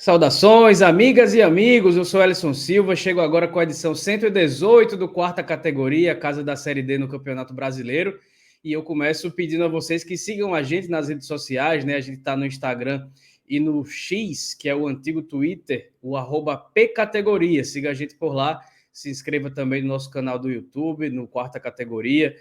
Saudações, amigas e amigos, eu sou Ellison Silva, chego agora com a edição 118 do quarta categoria, Casa da Série D no Campeonato Brasileiro, e eu começo pedindo a vocês que sigam a gente nas redes sociais, né? A gente está no Instagram e no X, que é o antigo Twitter, o @pcategoria, siga a gente por lá, se inscreva também no nosso canal do YouTube, no quarta categoria,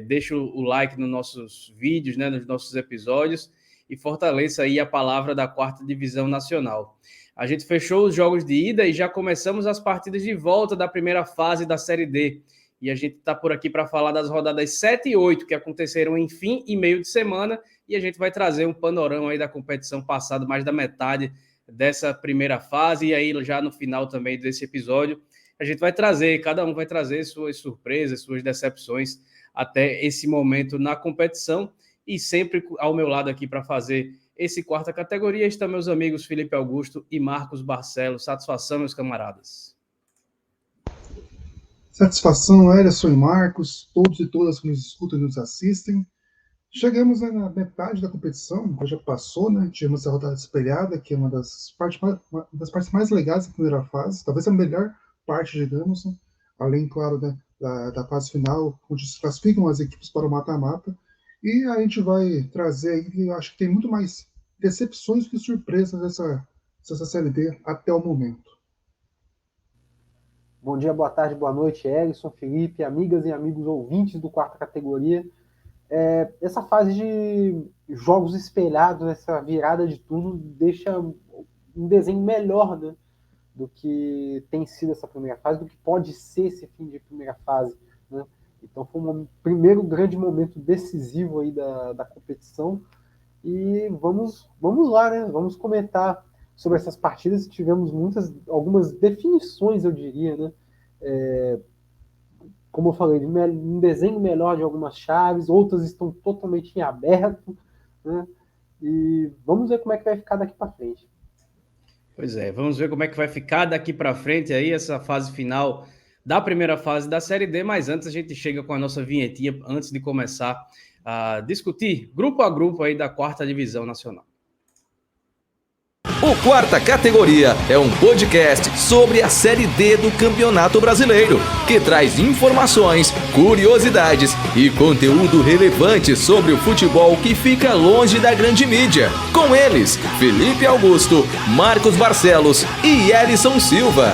deixa o like nos nossos vídeos, né, nos nossos episódios, e fortaleça aí a palavra da quarta divisão nacional. A gente fechou os jogos de ida e já começamos as partidas de volta da primeira fase da Série D. E a gente está por aqui para falar das rodadas 7 e 8, que aconteceram em fim e meio de semana, e a gente vai trazer um panorama aí da competição passada, mais da metade dessa primeira fase, e aí já no final também desse episódio, a gente vai trazer, cada um vai trazer suas surpresas, suas decepções até esse momento na competição. E sempre ao meu lado aqui para fazer esse quarta categoria estão meus amigos Felipe Augusto e Marcos Barcelos. Satisfação, meus camaradas. Satisfação, Ellison e Marcos, todos e todas que nos escutam e nos assistem. Chegamos na metade da competição, já passou, né? Tivemos a rodada espelhada, que é uma das partes mais legais da primeira fase, talvez a melhor parte, digamos, né? Além, claro, né, da fase final, onde se classificam as equipes para o mata-mata. E a gente vai trazer aí, eu acho que tem muito mais decepções que surpresas dessa Série D até o momento. Bom dia, boa tarde, boa noite, Ellison, Felipe, amigas e amigos ouvintes do quarta categoria. Essa fase de jogos espelhados, essa virada de turno, deixa um desenho melhor, né, do que tem sido essa primeira fase, do que pode ser esse fim de primeira fase, né? Então foi um primeiro grande momento decisivo aí da competição e vamos lá, né? Vamos comentar sobre essas partidas. Tivemos algumas definições, eu diria, né? Como eu falei, um desenho melhor de algumas chaves, outras estão totalmente em aberto, né? E vamos ver como é que vai ficar daqui para frente. Pois é, vamos ver como é que vai ficar daqui para frente aí essa fase final da primeira fase da Série D, mas antes a gente chega com a nossa vinhetinha antes de começar a discutir grupo a grupo aí da quarta divisão nacional. O Quarta Categoria é um podcast sobre a Série D do Campeonato Brasileiro, que traz informações, curiosidades e conteúdo relevante sobre o futebol que fica longe da grande mídia. Com eles, Felipe Augusto, Marcos Barcelos e Ellison Silva.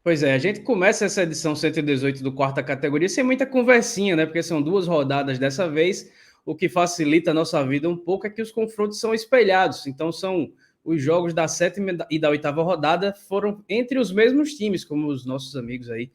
Pois é, a gente começa essa edição 118 do Quarta Categoria sem muita conversinha, né? Porque são 2 rodadas dessa vez. O que facilita a nossa vida um pouco é que os confrontos são espelhados. Então, são os jogos da 7ª e da 8ª rodada foram entre os mesmos times, como os nossos amigos aí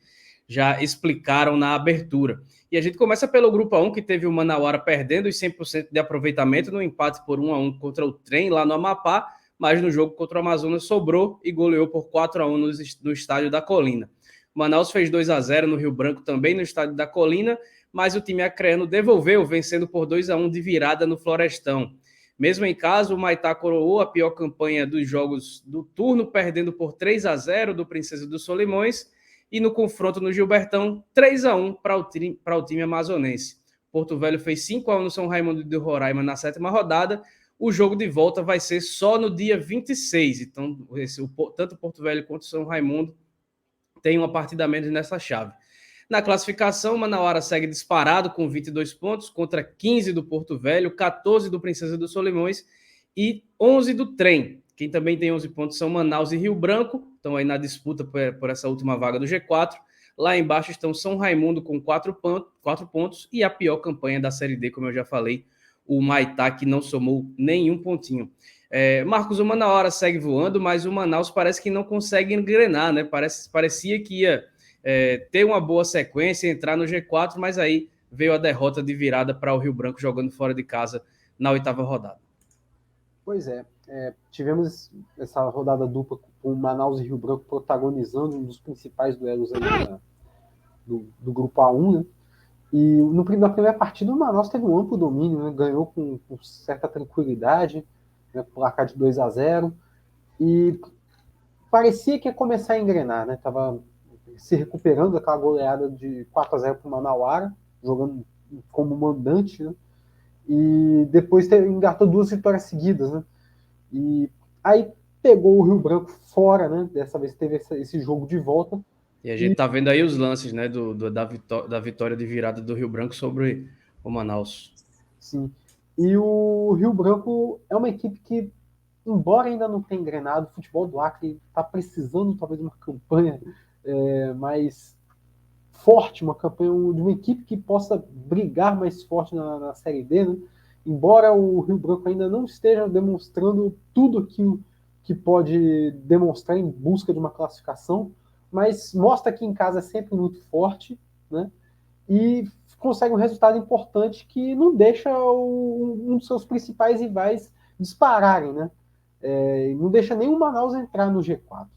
já explicaram na abertura. E a gente começa pelo grupo 1, que teve o Manauara perdendo os 100% de aproveitamento no empate por 1-1 contra o Trem lá no Amapá, mas no jogo contra o Amazonas sobrou e goleou por 4-1 no estádio da Colina. Manaus fez 2-0 no Rio Branco, também no estádio da Colina, mas o time acreano devolveu, vencendo por 2-1 de virada no Florestão. Mesmo em casa, o Maitá coroou a pior campanha dos jogos do turno, perdendo por 3-0 do Princesa dos Solimões, e no confronto no Gilbertão, 3-1 para o time amazonense. Porto Velho fez 5-1 no São Raimundo de Roraima na 7ª rodada. O jogo de volta vai ser só no dia 26, então tanto o Porto Velho quanto o São Raimundo têm uma partida a menos nessa chave. Na classificação, o Manauara segue disparado com 22 pontos contra 15 do Porto Velho, 14 do Princesa dos Solimões e 11 do Trem. Quem também tem 11 pontos são Manaus e Rio Branco, estão aí na disputa por essa última vaga do G4. Lá embaixo estão São Raimundo com 4 pontos e a pior campanha da Série D, como eu já falei, o Maitá, que não somou nenhum pontinho. Marcos, o Manauara segue voando, mas o Manaus parece que não consegue engrenar, né? Parecia que ia ter uma boa sequência, entrar no G4, mas aí veio a derrota de virada para o Rio Branco jogando fora de casa na 8ª rodada. Pois é, tivemos essa rodada dupla com Manaus e Rio Branco protagonizando um dos principais duelos aí do grupo A1, né? E na primeira partida o Manaus teve um amplo domínio, né? Ganhou com certa tranquilidade, né? Placar de 2-0, e parecia que ia começar a engrenar, né? Tava se recuperando daquela goleada de 4-0 para o Manauara, jogando como mandante, né? e depois engatou 2 vitórias seguidas, né? E aí pegou o Rio Branco fora, né? Dessa vez teve esse jogo de volta. E a gente tá vendo aí os lances, né, da vitória de virada do Rio Branco sobre o Manaus. Sim. E o Rio Branco é uma equipe que, embora ainda não tenha engrenado, o futebol do Acre está precisando talvez de uma campanha mais forte, uma campanha de uma equipe que possa brigar mais forte na Série D, né? Embora o Rio Branco ainda não esteja demonstrando tudo aquilo que pode demonstrar em busca de uma classificação, mas mostra que em casa é sempre muito forte, né? E consegue um resultado importante que não deixa um dos seus principais rivais dispararem, né? Não deixa nem o Manaus entrar no G4.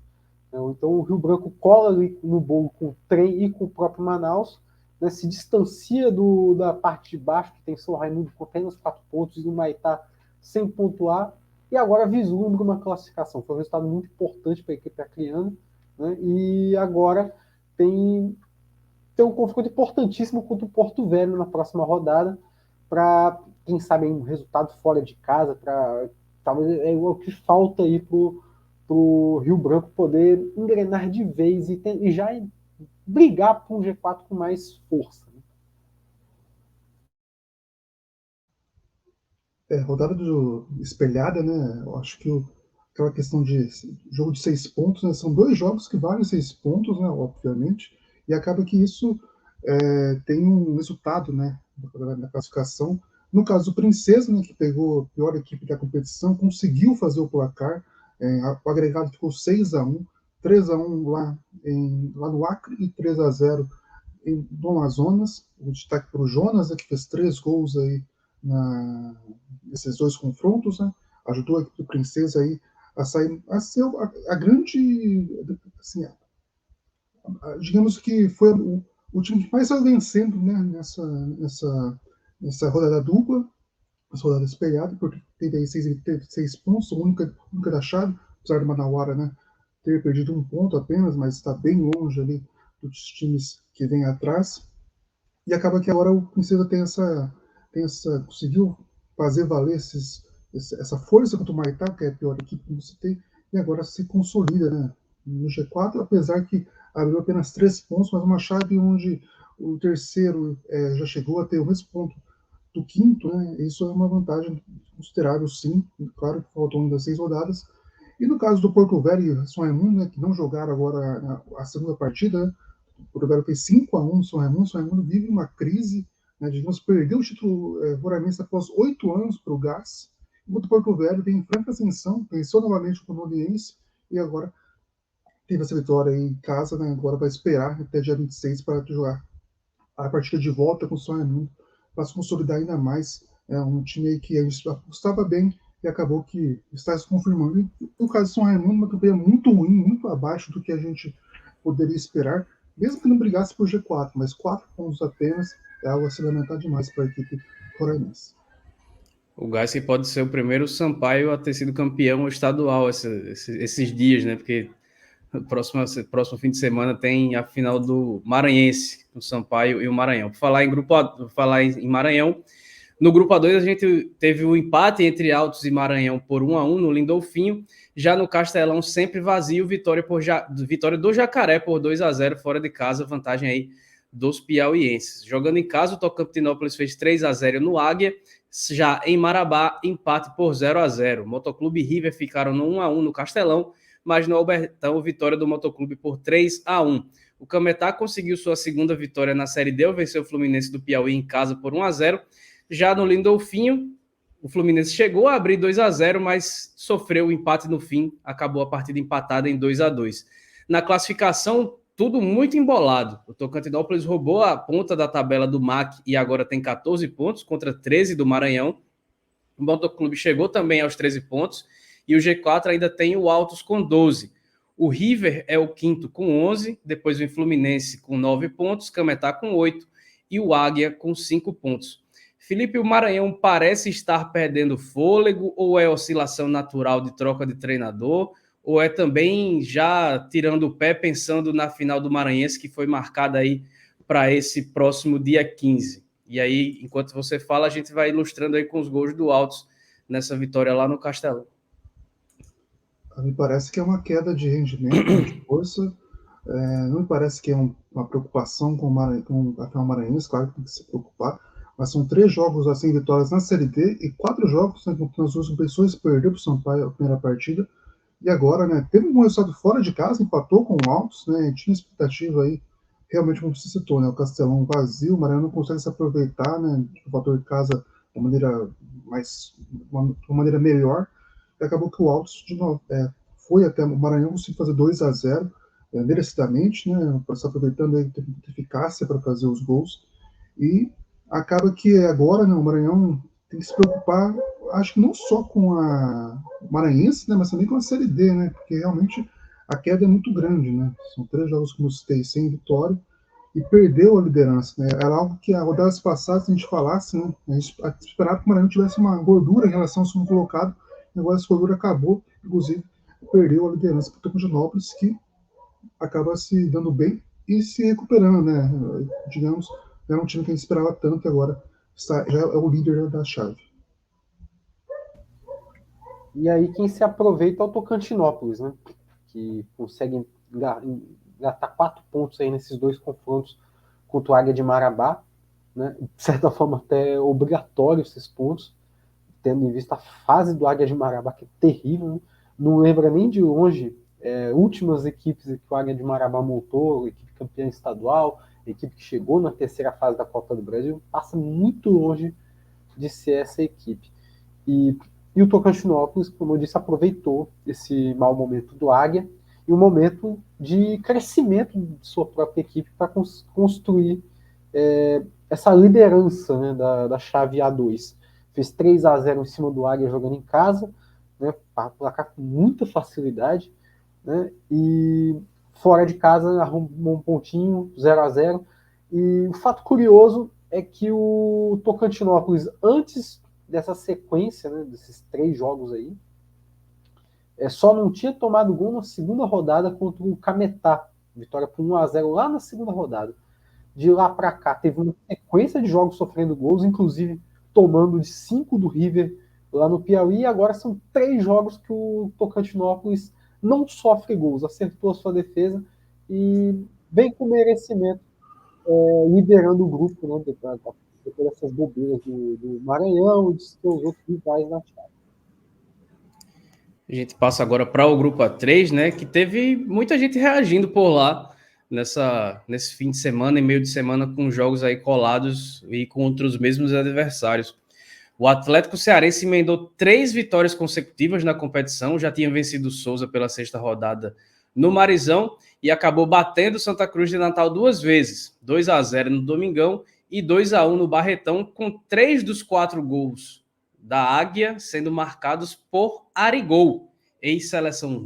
Então o Rio Branco cola ali no bolo com o Trem e com o próprio Manaus, né? Se distancia da parte de baixo, que tem São Raimundo com apenas 4 pontos e o Maitá sem pontuar, e agora vislumbra uma classificação. Foi um resultado muito importante para a equipe acreana, né? E agora tem um confronto importantíssimo contra o Porto Velho na próxima rodada, para, quem sabe, um resultado fora de casa, talvez é o que falta aí pro Rio Branco poder engrenar de vez e já brigar por um G4 com mais força. Rodada espelhada, né? Eu acho que aquela questão de jogo de 6 pontos, né? São 2 jogos que valem 6 pontos, né? Obviamente, e acaba que isso tem um resultado, né? Na classificação. No caso do Princesa, né? Que pegou a pior equipe da competição, conseguiu fazer o placar. O agregado ficou 6-1, 3-1 lá no Acre e 3-0 no Amazonas. O destaque para o Jonas, né, que fez 3 gols aí nesses 2 confrontos, né? Ajudou a equipe do Princesa aí a ser a grande, assim, digamos que foi o time que mais saiu vencendo, né, nessa rodada dupla, essa rodada espelhada, porque teve aí 6 pontos, a única da chave, apesar do Manauara, né, ter perdido 1 ponto apenas, mas está bem longe ali dos times que vêm atrás. E acaba que agora o Princesa conseguiu fazer valer essa força contra o Maitá, que é a pior equipe que você tem, e agora se consolida, né, no G4, apesar que abriu apenas 3 pontos, mas uma chave onde o terceiro já chegou a ter o mesmo ponto do quinto, né? Isso é uma vantagem considerável, sim. Claro que faltam ainda 6 rodadas. E no caso do Porto Velho e São Raimundo, né, que não jogaram agora a segunda partida, né? O Porto Velho fez 5-1 no São Raimundo. São Raimundo vive uma crise, né? Digamos, perdeu o título roramente após 8 anos para o Gás. Enquanto o Porto Velho vem em franca ascensão, venceu novamente o Conoliense e agora teve essa vitória aí em casa, né? Agora vai esperar até dia 26 para jogar a partida de volta com o São Raimundo, para se consolidar ainda mais. É um time que a gente apostava bem e acabou que está se confirmando. E no caso do São Raimundo, uma campanha muito ruim, muito abaixo do que a gente poderia esperar, mesmo que não brigasse por G4, mas 4 pontos apenas é algo a se lamentar demais para a equipe rorainense. O Gás que pode ser o primeiro Sampaio a ter sido campeão estadual esses dias, né? Porque no próximo fim de semana tem a final do Maranhense, o Sampaio e o Maranhão. Por falar em Maranhão, no grupo A2 a gente teve o empate entre Altos e Maranhão por 1-1 no Lindolfinho. Já no Castelão, sempre vazio, vitória do Jacaré por 2-0 fora de casa, vantagem aí dos piauienses. Jogando em casa, o Tocantinópolis fez 3-0 no Águia. Já em Marabá, empate por 0-0. Motoclube e River ficaram no 1-1 no Castelão, mas no Albertão, vitória do Motoclube por 3-1. O Cametá conseguiu sua segunda vitória na Série D, venceu o Fluminense do Piauí em casa por 1-0. Já no Lindolfinho, o Fluminense chegou a abrir 2-0, mas sofreu o empate no fim, acabou a partida empatada em 2-2. Na classificação, tudo muito embolado. O Tocantinópolis roubou a ponta da tabela do MAC e agora tem 14 pontos contra 13 do Maranhão. O Motoclube chegou também aos 13 pontos e o G4 ainda tem o Altos com 12. O River é o quinto com 11, depois vem Fluminense com 9 pontos, Cametá com 8 e o Águia com 5 pontos. Felipe, o Maranhão parece estar perdendo fôlego ou é oscilação natural de troca de treinador? Ou é também já tirando o pé pensando na final do Maranhense, que foi marcada aí para esse próximo dia 15? E aí, enquanto você fala, a gente vai ilustrando aí com os gols do Altos nessa vitória lá no Castelão. Me parece que é uma queda de rendimento, de força. Não me parece que é uma preocupação com o Rafael Maranhense, claro que tem que se preocupar, mas são 3 jogos assim, vitórias na Série D e 4 jogos, né, nas duas competições, perdeu para o Sampaio a primeira partida, e agora, né, teve um resultado fora de casa, empatou com o Altos, né, tinha expectativa aí, realmente como você citou, né, o Castelão vazio, o Maranhão não consegue se aproveitar, né, do fator de casa de uma maneira melhor, e acabou que o Altos, de novo, foi até o Maranhão conseguiu fazer 2-0, merecidamente, né, se aproveitando aí, teve eficácia para fazer os gols, e acaba que agora, né, o Maranhão tem que se preocupar, acho que não só com a Maranhense, né, mas também com a Série D, né, porque realmente a queda é muito grande, né, são 3 jogos, como eu citei, sem vitória, e perdeu a liderança, né, era algo que a rodadas passadas, se a gente falasse, né, a gente esperava que o Maranhão tivesse uma gordura em relação ao segundo colocado, e agora essa gordura acabou, inclusive perdeu a liderança para o Tocantinópolis, que acaba se dando bem e se recuperando, né? Digamos, era um time que a gente esperava tanto e agora já é o líder da chave. E aí quem se aproveita é o Tocantinópolis, né? Que consegue engatar 4 pontos aí nesses 2 confrontos contra o Águia de Marabá, né? De certa forma até obrigatório esses pontos, tendo em vista a fase do Águia de Marabá, que é terrível, né? Não lembra nem de longe últimas equipes que o Águia de Marabá montou, equipe campeã estadual, equipe que chegou na 3ª fase da Copa do Brasil, passa muito longe de ser essa equipe. E o Tocantinópolis, como eu disse, aproveitou esse mau momento do Águia e um momento de crescimento de sua própria equipe para construir essa liderança, né, da chave A2. Fez 3-0 em cima do Águia jogando em casa, né, placar com muita facilidade, né, e fora de casa arrumou um pontinho, 0-0. E o fato curioso é que o Tocantinópolis, antes dessa sequência, né, desses 3 jogos aí, só não tinha tomado gol na segunda rodada contra o Cametá, vitória por 1-0 lá na segunda rodada. De lá para cá, teve uma sequência de jogos sofrendo gols, inclusive tomando de 5 do River lá no Piauí, e agora são 3 jogos que o Tocantinópolis não sofre gols, acertou a sua defesa e vem com merecimento, liderando o grupo, né, depois dessas bobeiras do Maranhão e de seus outros rivais na chave. A gente passa agora para o grupo A3, né, que teve muita gente reagindo por lá nesse fim de semana e meio de semana com jogos aí colados e contra os mesmos adversários. O Atlético Cearense emendou 3 vitórias consecutivas na competição, já tinha vencido o Souza pela 6ª rodada no Marizão e acabou batendo o Santa Cruz de Natal 2 vezes, 2-0 no Domingão e 2-1 no Barretão, com 3 dos 4 gols da Águia sendo marcados por Arigol, ex-seleção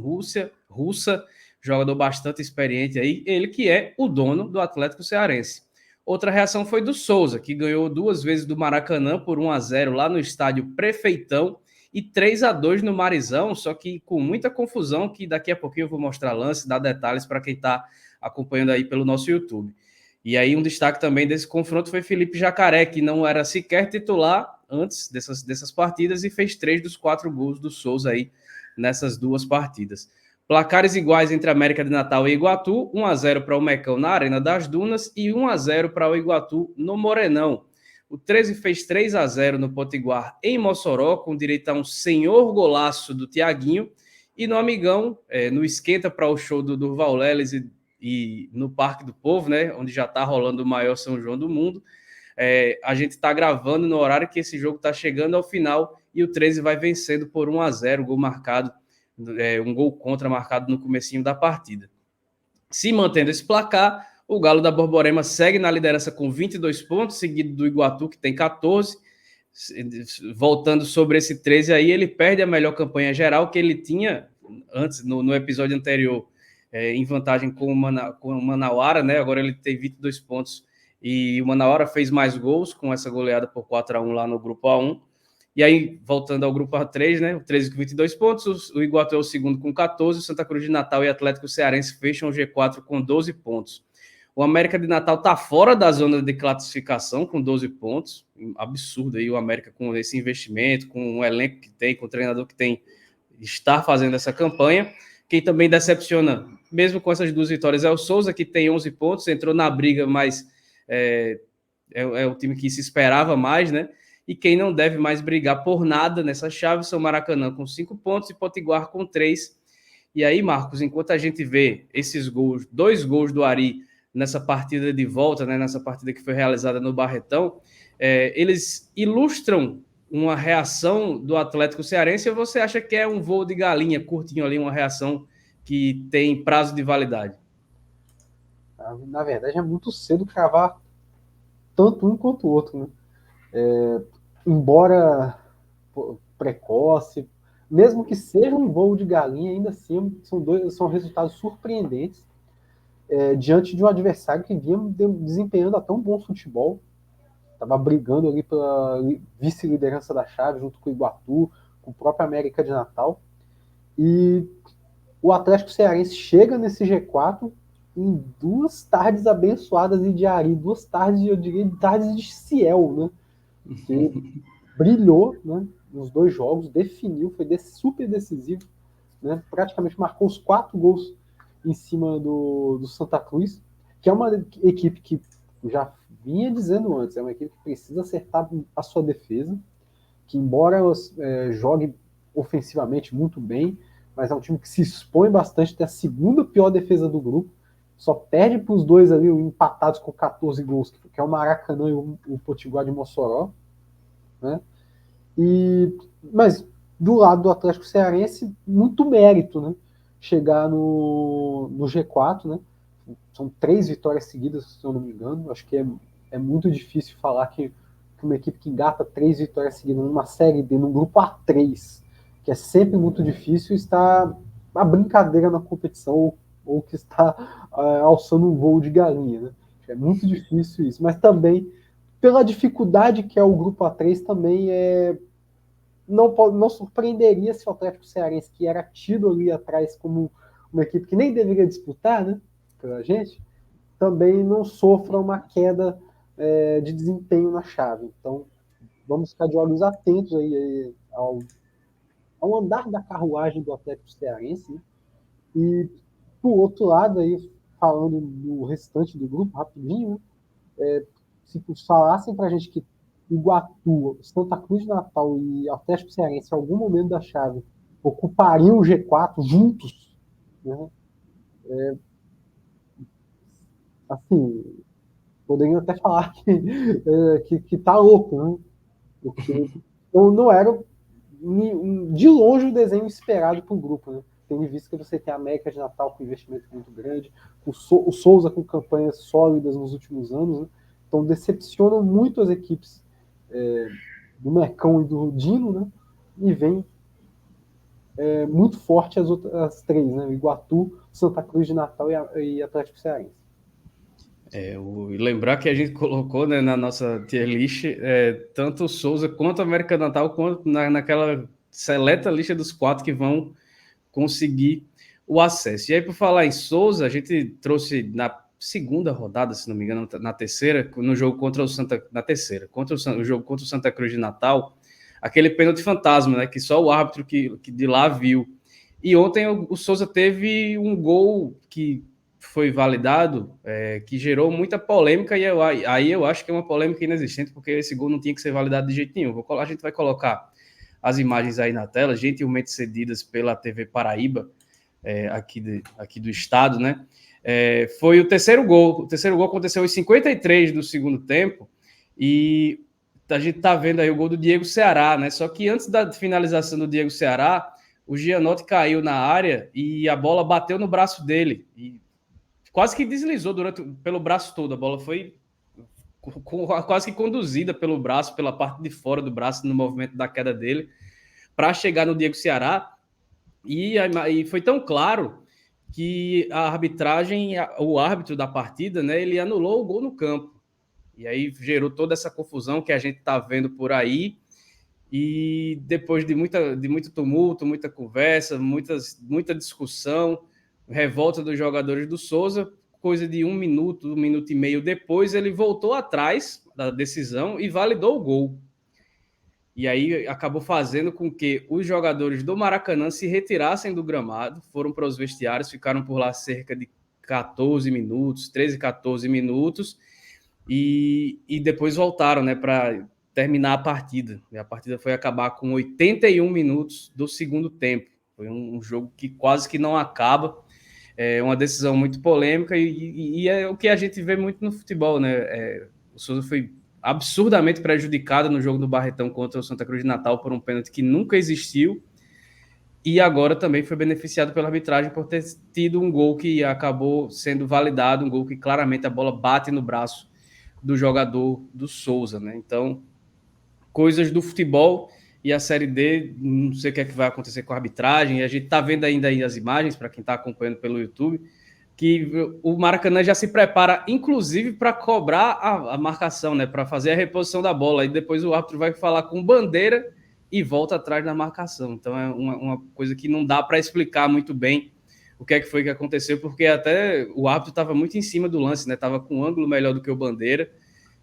russa, jogador bastante experiente aí, ele que é o dono do Atlético Cearense. Outra reação foi do Souza, que ganhou 2 vezes do Maracanã por 1-0 lá no estádio Prefeitão e 3-2 no Marizão, só que com muita confusão, que daqui a pouquinho eu vou mostrar lance, dar detalhes para quem está acompanhando aí pelo nosso YouTube. E aí um destaque também desse confronto foi Felipe Jacaré, que não era sequer titular antes dessas partidas e fez 3 dos 4 gols do Souza aí nessas 2 partidas. Placares iguais entre América de Natal e Iguatu, 1-0 para o Mecão na Arena das Dunas e 1-0 para o Iguatu no Morenão. O 13 fez 3-0 no Potiguar em Mossoró, com direito a um senhor golaço do Thiaguinho. E no Amigão, no esquenta para o show do Durval Leles e no Parque do Povo, né, onde já está rolando o maior São João do mundo, a gente está gravando no horário que esse jogo está chegando ao final e o 13 vai vencendo por 1-0, gol marcado, um gol contra marcado no comecinho da partida. Se mantendo esse placar, o Galo da Borborema segue na liderança com 22 pontos, seguido do Iguatu, que tem 14. Voltando sobre esse 13 aí, ele perde a melhor campanha geral que ele tinha antes, no episódio anterior, em vantagem com o Manauara, né? Agora ele tem 22 pontos e o Manauara fez mais gols com essa goleada por 4-1 lá no grupo A1. E aí, voltando ao grupo A3, né? O 13 com 22 pontos, o Iguatu é o segundo com 14, o Santa Cruz de Natal e Atlético Cearense fecham o G4 com 12 pontos. O América de Natal está fora da zona de classificação com 12 pontos. Absurdo aí o América com esse investimento, com o elenco que tem, com o treinador que tem, estar fazendo essa campanha. Quem também decepciona, mesmo com essas 2 vitórias, é o Souza, que tem 11 pontos, entrou na briga, mas é o time que se esperava mais, né? E quem não deve mais brigar por nada nessa chave são Maracanã com 5 pontos e Potiguar com 3. E aí, Marcos, enquanto a gente vê esses gols, 2 gols do Ari nessa partida de volta, né, nessa partida que foi realizada no Barretão, eles ilustram uma reação do Atlético Cearense, ou você acha que é um voo de galinha curtinho ali, uma reação que tem prazo de validade? Na verdade, é muito cedo cravar tanto um quanto o outro, né? Embora precoce, mesmo que seja um voo de galinha, ainda assim são resultados surpreendentes diante de um adversário que vinha desempenhando até um bom futebol, estava brigando ali pela vice-liderança da chave, junto com o Iguatu, com o próprio América de Natal, e o Atlético Cearense chega nesse G4 em 2 tardes abençoadas de Ari, 2 tardes, eu diria, tardes de ciel, né? Que brilhou, né, nos 2 jogos, definiu, foi super decisivo, né? Praticamente marcou os 4 gols em cima do Santa Cruz, que é uma equipe que já vinha dizendo antes, é uma equipe que precisa acertar a sua defesa, que embora jogue ofensivamente muito bem, mas é um time que se expõe bastante, tem a 2ª pior defesa do grupo, só perde para os 2 ali empatados com 14 gols, que é o Maracanã e o Potiguar de Mossoró, né? Mas do lado do Atlético Cearense, muito mérito, né? Chegar no G4, né? São 3 vitórias seguidas, se eu não me engano. Acho que é muito difícil falar que uma equipe que engata 3 vitórias seguidas numa Série D, num grupo A3, que é sempre muito difícil, está a brincadeira na competição, ou que está alçando um voo de galinha, né? É muito difícil isso, mas também pela dificuldade que é o grupo A3, também não surpreenderia se o Atlético Cearense, que era tido ali atrás como uma equipe que nem deveria disputar, né, pela gente, também não sofra uma queda de desempenho na chave. Então, vamos ficar de olhos atentos aí ao andar da carruagem do Atlético Cearense, né? E, por outro lado, aí, falando do restante do grupo, rapidinho, né, se falassem para a gente que Iguatu, Santa Cruz de Natal e Atlético Cearense, em algum momento da chave, ocupariam o G4 juntos, né? Assim, poderiam até falar que tá louco, né? Porque não era de longe o desenho esperado para o grupo, né? Tendo visto que você tem a América de Natal com investimento muito grande, o Souza com campanhas sólidas nos últimos anos, né? Então decepcionam muito as equipes do Mercão e do Dino, né? E vem muito forte as 3, né? Iguatu, Santa Cruz de Natal e Atlético Cearense. Lembrar que a gente colocou, né, na nossa tier list tanto o Souza quanto a América Natal, quanto naquela seleta lista dos 4 que vão conseguir o acesso. E aí, por falar em Souza, a gente trouxe na 2ª rodada, se não me engano, na terceira, no jogo contra o o jogo contra o Santa Cruz de Natal, aquele pênalti fantasma, né, que só o árbitro que de lá viu. E ontem o Souza teve um gol que foi validado, que gerou muita polêmica, e aí eu acho que é uma polêmica inexistente, porque esse gol não tinha que ser validado de jeito nenhum. A gente vai colocar as imagens aí na tela, gentilmente cedidas pela TV Paraíba, aqui do estado, né? Foi o terceiro gol. O terceiro gol aconteceu aos 53 do segundo tempo, e a gente tá vendo aí o gol do Diego Ceará, né? Só que antes da finalização do Diego Ceará, o Gianotti caiu na área e a bola bateu no braço dele e quase que deslizou pelo braço todo. A bola foi quase que conduzida pelo braço, pela parte de fora do braço, no movimento da queda dele, para chegar no Diego Ceará. E foi tão claro que a arbitragem, o árbitro da partida, né, ele anulou o gol no campo. E aí gerou toda essa confusão que a gente está vendo por aí. E depois de muito tumulto, muita conversa, muita discussão, revolta dos jogadores do Souza, coisa de um minuto e meio depois, ele voltou atrás da decisão e validou o gol. E aí acabou fazendo com que os jogadores do Maracanã se retirassem do gramado, foram para os vestiários, ficaram por lá cerca de 14 minutos, 13, 14 minutos, e depois voltaram, né, para terminar a partida. E a partida foi acabar com 81 minutos do segundo tempo. Foi um jogo que quase que não acaba. É uma decisão muito polêmica e é o que a gente vê muito no futebol, né? O Souza foi absurdamente prejudicado no jogo do Barretão contra o Santa Cruz de Natal por um pênalti que nunca existiu, e agora também foi beneficiado pela arbitragem por ter tido um gol que acabou sendo validado, um gol que claramente a bola bate no braço do jogador do Souza, né? Então, coisas do futebol e a Série D, não sei o que é que vai acontecer com a arbitragem, e a gente está vendo ainda aí as imagens, para quem está acompanhando pelo YouTube, que o Maracanã já se prepara, inclusive, para cobrar a marcação, né? Para fazer a reposição da bola, e depois o árbitro vai falar com bandeira e volta atrás da marcação. Então é uma coisa que não dá para explicar muito bem o que é que foi que aconteceu, porque até o árbitro estava muito em cima do lance, né? Estava com um ângulo melhor do que o bandeira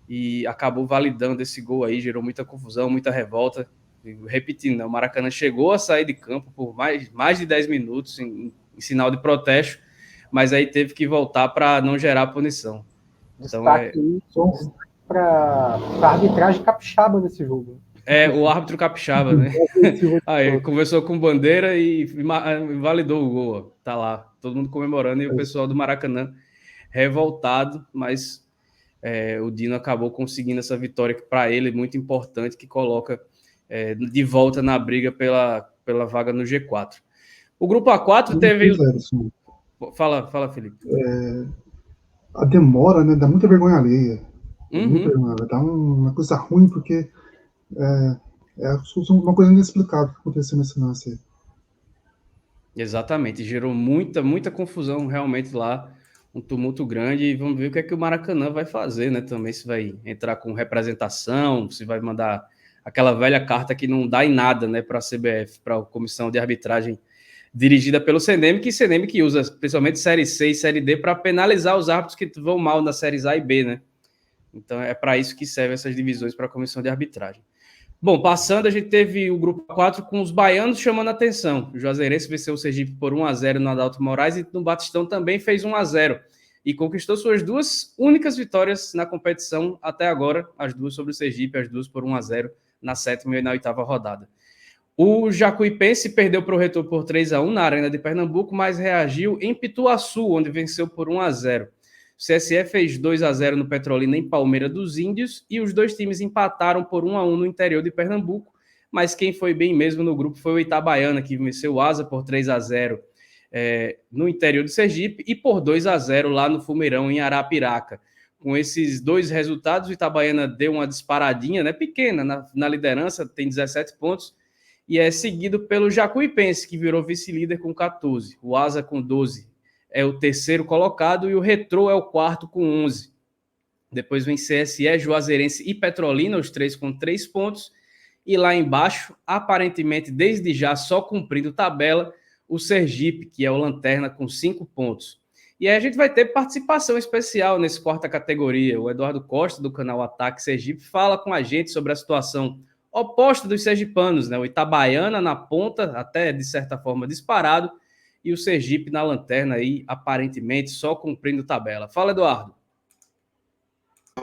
e acabou validando esse gol aí, gerou muita confusão, muita revolta. E, repetindo, né? O Maracanã chegou a sair de campo por mais de 10 minutos em sinal de protesto, mas aí teve que voltar para não gerar punição. Destaque para a arbitragem capixaba nesse jogo. O árbitro capixaba, né? Aí conversou com bandeira e validou o gol. Ó. Tá lá, todo mundo comemorando e o pessoal do Maracanã revoltado, mas o Dino acabou conseguindo essa vitória que para ele é muito importante, que coloca de volta na briga pela vaga no G4. O grupo A4 teve... Fala, Felipe. A demora, né, dá muita vergonha alheia. Muita vergonha, dá uma coisa ruim, porque uma coisa inexplicável que aconteceu nesse lance aí. Exatamente, gerou muita confusão realmente lá, um tumulto grande, e vamos ver o que é que o Maracanã vai fazer, né, também, se vai entrar com representação, se vai mandar aquela velha carta que não dá em nada, né, para a CBF, para a Comissão de Arbitragem dirigida pelo CNM, que usa principalmente Série C e Série D para penalizar os árbitros que vão mal nas séries A e B, né? Então é para isso que servem essas divisões para a comissão de arbitragem. Bom, passando, a gente teve o grupo 4 com os baianos chamando a atenção. O Juazeirense venceu o Sergipe por 1-0 no Adalto Moraes e no Batistão também fez 1-0 e conquistou suas duas únicas vitórias na competição até agora, as duas sobre o Sergipe, as duas por 1-0 na 7ª e na 8ª rodada. O Jacuipense perdeu para o Retrô por 3-1 na Arena de Pernambuco, mas reagiu em Pituaçu, onde venceu por 1-0. O CSE fez 2-0 no Petrolina em Palmeira dos Índios e os dois times empataram por 1-1 no interior de Pernambuco, mas quem foi bem mesmo no grupo foi o Itabaiana, que venceu o Asa por 3-0 no interior do Sergipe e por 2-0 lá no Fumeirão, em Arapiraca. Com esses dois resultados, o Itabaiana deu uma disparadinha, né, pequena na liderança, tem 17 pontos, e é seguido pelo Jacuipense, que virou vice-líder com 14. O Asa com 12 é o terceiro colocado e o Retrô é o quarto com 11. Depois vem CSE, Juazeirense e Petrolina, os três com 3 pontos. E lá embaixo, aparentemente, desde já, só cumprindo tabela, o Sergipe, que é o lanterna com 5 pontos. E aí a gente vai ter participação especial nesse quarta categoria. O Eduardo Costa, do canal Ataque Sergipe, fala com a gente sobre a situação oposta dos sergipanos, né? O Itabaiana na ponta, até de certa forma disparado, e o Sergipe na lanterna aí, aparentemente, só cumprindo tabela. Fala, Eduardo.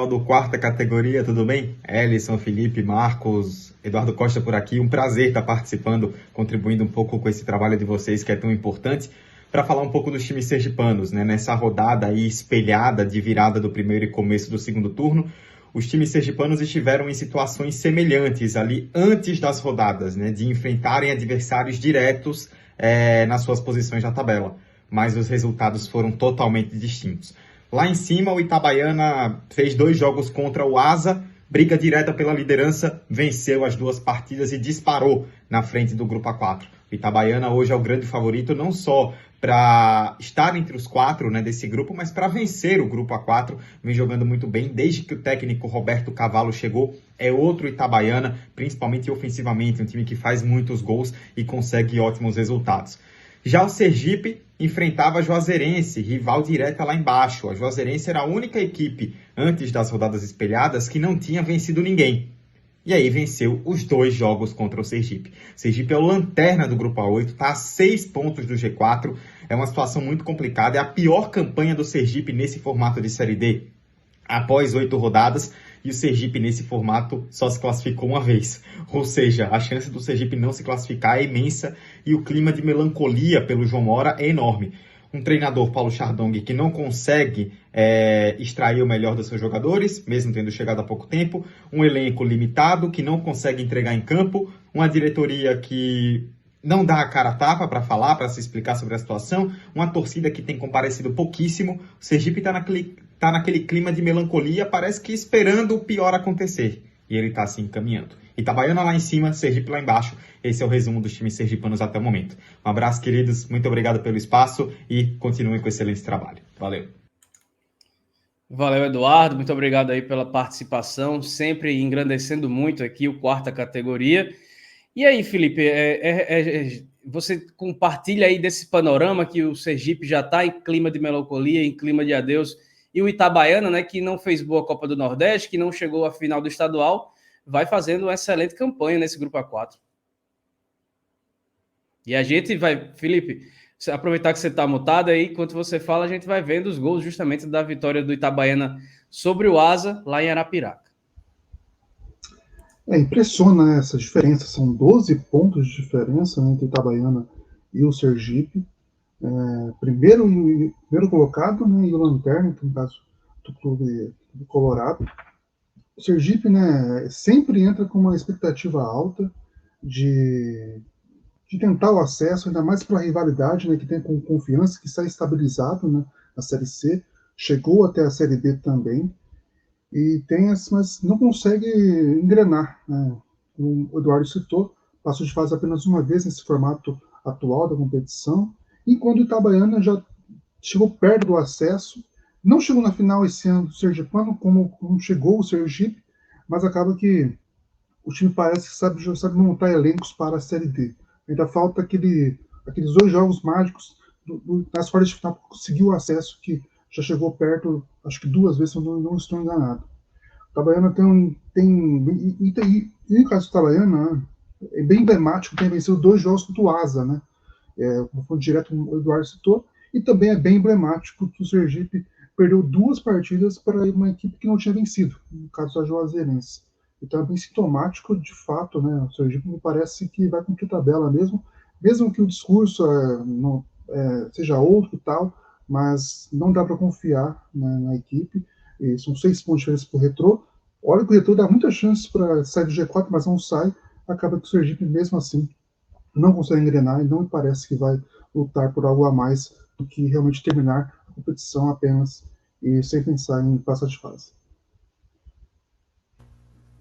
Do quarta categoria, tudo bem? Ellison, Felipe, Marcos, Eduardo Costa por aqui. Um prazer estar participando, contribuindo um pouco com esse trabalho de vocês que é tão importante, para falar um pouco dos times sergipanos, né? Nessa rodada aí espelhada de virada do primeiro e começo do segundo turno, os times sergipanos estiveram em situações semelhantes ali antes das rodadas, né, de enfrentarem adversários diretos nas suas posições na tabela, mas os resultados foram totalmente distintos. Lá em cima, o Itabaiana fez 2 jogos contra o Asa, briga direta pela liderança, venceu as 2 partidas e disparou na frente do Grupo A4. O Itabaiana hoje é o grande favorito, não só para estar entre os 4, né, desse grupo, mas para vencer o Grupo A4, vem jogando muito bem, desde que o técnico Roberto Cavallo chegou, é outro Itabaiana, principalmente ofensivamente, um time que faz muitos gols e consegue ótimos resultados. Já o Sergipe enfrentava a Juazeirense, rival direta lá embaixo. A Juazeirense era a única equipe, antes das rodadas espelhadas, que não tinha vencido ninguém. E aí venceu os 2 jogos contra o Sergipe. Sergipe é o lanterna do Grupo A8, está a 6 pontos do G4. É uma situação muito complicada. É a pior campanha do Sergipe nesse formato de Série D após 8 rodadas. E o Sergipe, nesse formato, só se classificou uma vez. Ou seja, a chance do Sergipe não se classificar é imensa e o clima de melancolia pelo João Mora é enorme. Um treinador, Paulo Chardong, que não consegue extrair o melhor dos seus jogadores, mesmo tendo chegado há pouco tempo. Um elenco limitado, que não consegue entregar em campo. Uma diretoria que não dá a cara a tapa para falar, para se explicar sobre a situação. Uma torcida que tem comparecido pouquíssimo. O Sergipe está naquele clima de melancolia, parece que esperando o pior acontecer. E ele está assim caminhando. Itabaiana lá em cima, Sergipe lá embaixo. Esse é o resumo dos times sergipanos até o momento. Um abraço, queridos. Muito obrigado pelo espaço e continuem com o excelente trabalho. Valeu. Valeu, Eduardo. Muito obrigado aí pela participação. Sempre engrandecendo muito aqui o quarta categoria. E aí, Felipe, você compartilha aí desse panorama que o Sergipe já está em clima de melancolia, em clima de adeus, e o Itabaiana, né, que não fez boa Copa do Nordeste, que não chegou à final do estadual, vai fazendo uma excelente campanha nesse Grupo A4. E a gente vai, Felipe, aproveitar que você está mutado aí, enquanto você fala, a gente vai vendo os gols justamente da vitória do Itabaiana sobre o Asa, lá em Arapiraca. Impressiona essa diferença, são 12 pontos de diferença, né, entre o Itabaiana e o Sergipe. Primeiro colocado, né, e o lanterna, no caso do clube do Colorado. O Sergipe, né, sempre entra com uma expectativa alta de tentar o acesso, ainda mais para a rivalidade, né, que tem com confiança, que está estabilizado, né, na Série C, chegou até a Série B também, e mas não consegue engrenar, né? Como o Eduardo citou, passou de fase apenas uma vez nesse formato atual da competição, enquanto o Itabaiana já chegou perto do acesso, não chegou na final esse ano do Sergipano, como chegou o Sergipe, mas acaba que o time parece que sabe montar elencos para a Série D. Ainda falta aqueles 2 jogos mágicos nas quartas de final para conseguir o acesso, que já chegou perto, acho que 2 vezes, se eu não estou enganado. O Itabaiana e no caso do Itabaiana, é bem emblemático, tem vencido 2 jogos contra o Asa, né? Como direto o Eduardo citou, e também é bem emblemático que o Sergipe perdeu 2 partidas para uma equipe que não tinha vencido, no caso da Juazeirense. Então é bem sintomático, de fato, né? O Sergipe me parece que vai cumprir tabela mesmo que o discurso seja outro e tal, mas não dá para confiar, né, na equipe. E são 6 pontos de diferença para o Retrô. Olha que o Retrô dá muitas chances para sair do G4, mas não sai. Acaba que o Sergipe, mesmo assim, não consegue engrenar e não me parece que vai lutar por algo a mais do que realmente terminar a competição apenas e sem pensar em passar de fase.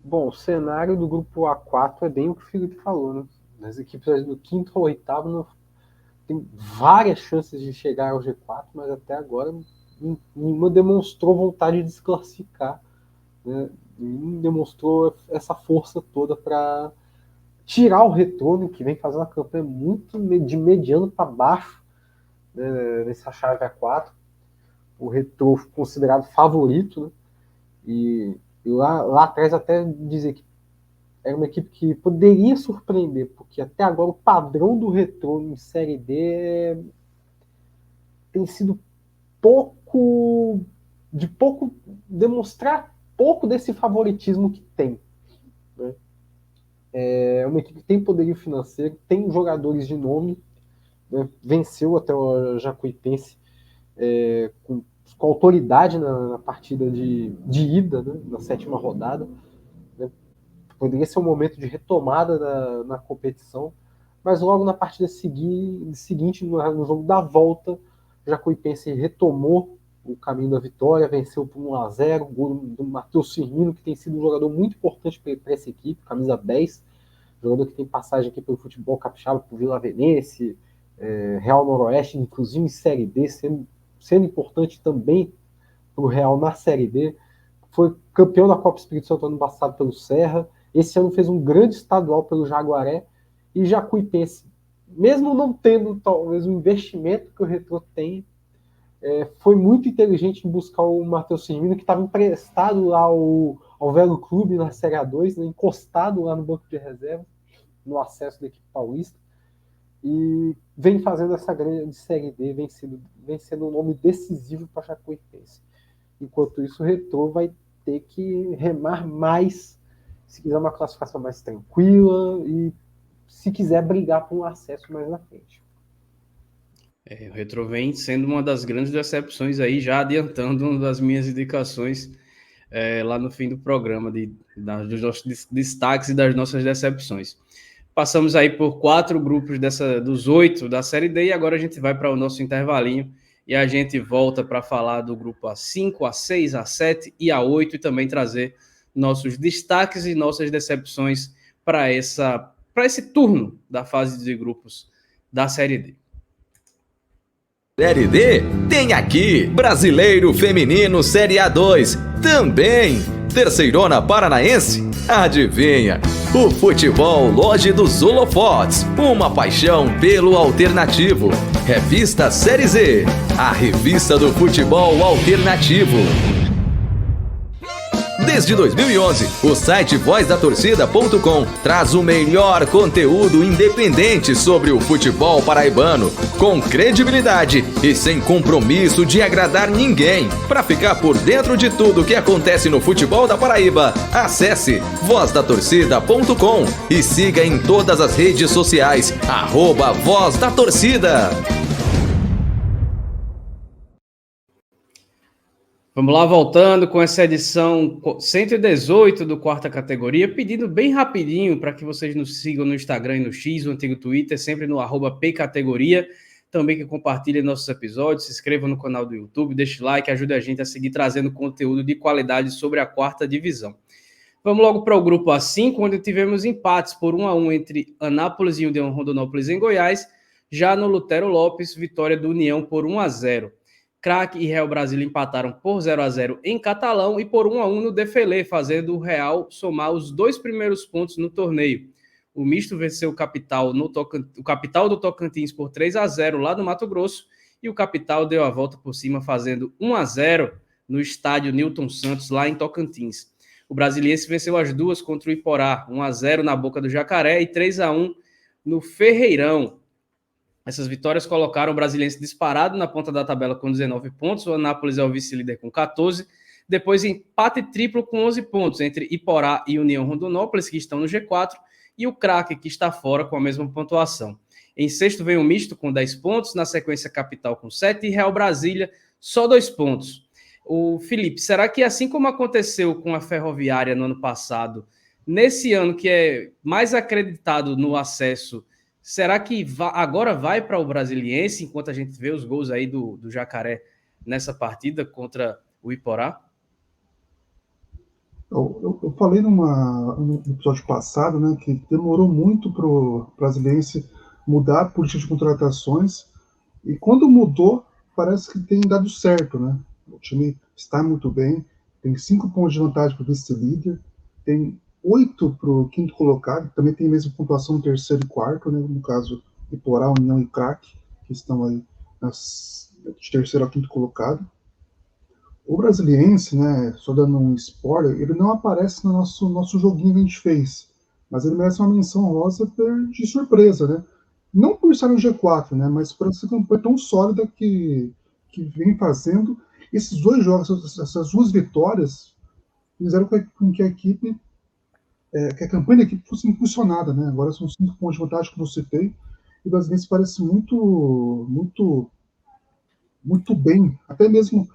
Bom, o cenário do grupo A4 é bem o que o Felipe falou, né? As equipes do 5º ao 8º tem várias chances de chegar ao G4, mas até agora nenhuma demonstrou vontade de se classificar, né? Nenhuma demonstrou essa força toda para tirar o Retrô, que vem fazendo uma campanha muito de mediano para baixo, né, nessa chave A4. O Retrô considerado favorito, né? E lá atrás até dizer que era uma equipe que poderia surpreender, porque até agora o padrão do Retrô em Série D tem sido demonstrar pouco desse favoritismo que tem, né? É uma equipe que tem poderio financeiro, tem jogadores de nome, né? Venceu até o Jacuipense com autoridade na partida de ida, né? Na 7ª rodada, né? Poderia ser um momento de retomada na competição, mas logo na partida seguinte, no jogo da volta, o Jacuipense retomou o caminho da vitória, venceu por 1-0, o gol do Matheus Firmino, que tem sido um jogador muito importante para essa equipe, camisa 10, jogador que tem passagem aqui pelo futebol capixaba, por Vila Venense, Real Noroeste, inclusive em Série D, sendo importante também para o Real na Série D. Foi campeão da Copa Espírito Santo ano passado pelo Serra, esse ano fez um grande estadual pelo Jaguaré, e Jacuipense mesmo não tendo talvez o investimento que o Retrô tem, foi muito inteligente em buscar o Matheus Firmino, que estava emprestado lá ao Velho Clube na Série A2, né, encostado lá no banco de reserva, no acesso da equipe paulista, e vem fazendo essa grande Série D, vem sendo um nome decisivo para a Chapecoense. Enquanto isso, o Retrô vai ter que remar mais, se quiser uma classificação mais tranquila e se quiser brigar por um acesso mais na frente. O Retrô vem sendo uma das grandes decepções aí, já adiantando uma das minhas indicações lá no fim do programa, dos nossos destaques e das nossas decepções. Passamos aí por 4 grupos dos 8 da Série D e agora a gente vai para o nosso intervalinho e a gente volta para falar do grupo A5, A6, A7 e A8 e também trazer nossos destaques e nossas decepções para esse turno da fase de grupos da Série D. Série D tem aqui Brasileiro Feminino Série A2 também. Terceirona Paranaense? Adivinha? O futebol Loja dos Holofotes, uma paixão pelo alternativo. Revista Série Z, a revista do futebol alternativo. Desde 2011, o site vozdatorcida.com traz o melhor conteúdo independente sobre o futebol paraibano, com credibilidade e sem compromisso de agradar ninguém. Para ficar por dentro de tudo que acontece no futebol da Paraíba, acesse vozdatorcida.com e siga em todas as redes sociais, @vozdatorcida. Vamos lá, voltando com essa edição 118 do Quarta Categoria, pedindo bem rapidinho para que vocês nos sigam no Instagram e no X, o antigo Twitter, sempre no @pcategoria, também que compartilhem nossos episódios, se inscrevam no canal do YouTube, deixe like, ajude a gente a seguir trazendo conteúdo de qualidade sobre a 4ª divisão. Vamos logo para o grupo A5, onde tivemos empates por 1-1 entre Anápolis e União Rondonópolis em Goiás, já no Lutero Lopes, vitória do União por 1-0. Craque e Real Brasília empataram por 0-0 em Catalão e por 1-1 no Defele, fazendo o Real somar os 2 primeiros pontos no torneio. O Misto venceu o Capital do Tocantins por 3-0 lá no Mato Grosso e o Capital deu a volta por cima fazendo 1-0 no estádio Newton Santos lá em Tocantins. O Brasiliense venceu as duas contra o Iporá, 1-0 na Boca do Jacaré e 3-1 no Ferreirão. Essas vitórias colocaram o Brasiliense disparado na ponta da tabela com 19 pontos, o Anápolis é o vice-líder com 14, depois empate triplo com 11 pontos entre Iporá e União Rondonópolis, que estão no G4, e o Craque, que está fora com a mesma pontuação. Em sexto vem o Misto com 10 pontos, na sequência Capital com 7 e Real Brasília só 2 pontos. O Felipe, será que assim como aconteceu com a Ferroviária no ano passado, nesse ano que é mais acreditado no acesso, será que agora vai para o Brasiliense, enquanto a gente vê os gols aí do Jacaré nessa partida contra o Iporá? Eu falei no episódio passado, né, que demorou muito para o Brasiliense mudar a política de contratações, e quando mudou, parece que tem dado certo, né? O time está muito bem, tem 5 pontos de vantagem para o vice-líder, tem 8 para o quinto colocado, também tem a mesma pontuação no terceiro e quarto, né? No caso, Iporá, União e Craque, que estão aí de terceiro ao quinto colocado. O Brasiliense, né, só dando um spoiler, ele não aparece no nosso joguinho que a gente fez, mas ele merece uma menção honrosa de surpresa, né? Não por estar no G4, né, mas por essa campanha tão sólida que vem fazendo. Esses 2 jogos, essas 2 vitórias, fizeram com que a equipe, que a campanha da equipe fosse impulsionada, né? Agora são 5 pontos de vantagem que eu citei, e o Brasiliense parece muito bem, até mesmo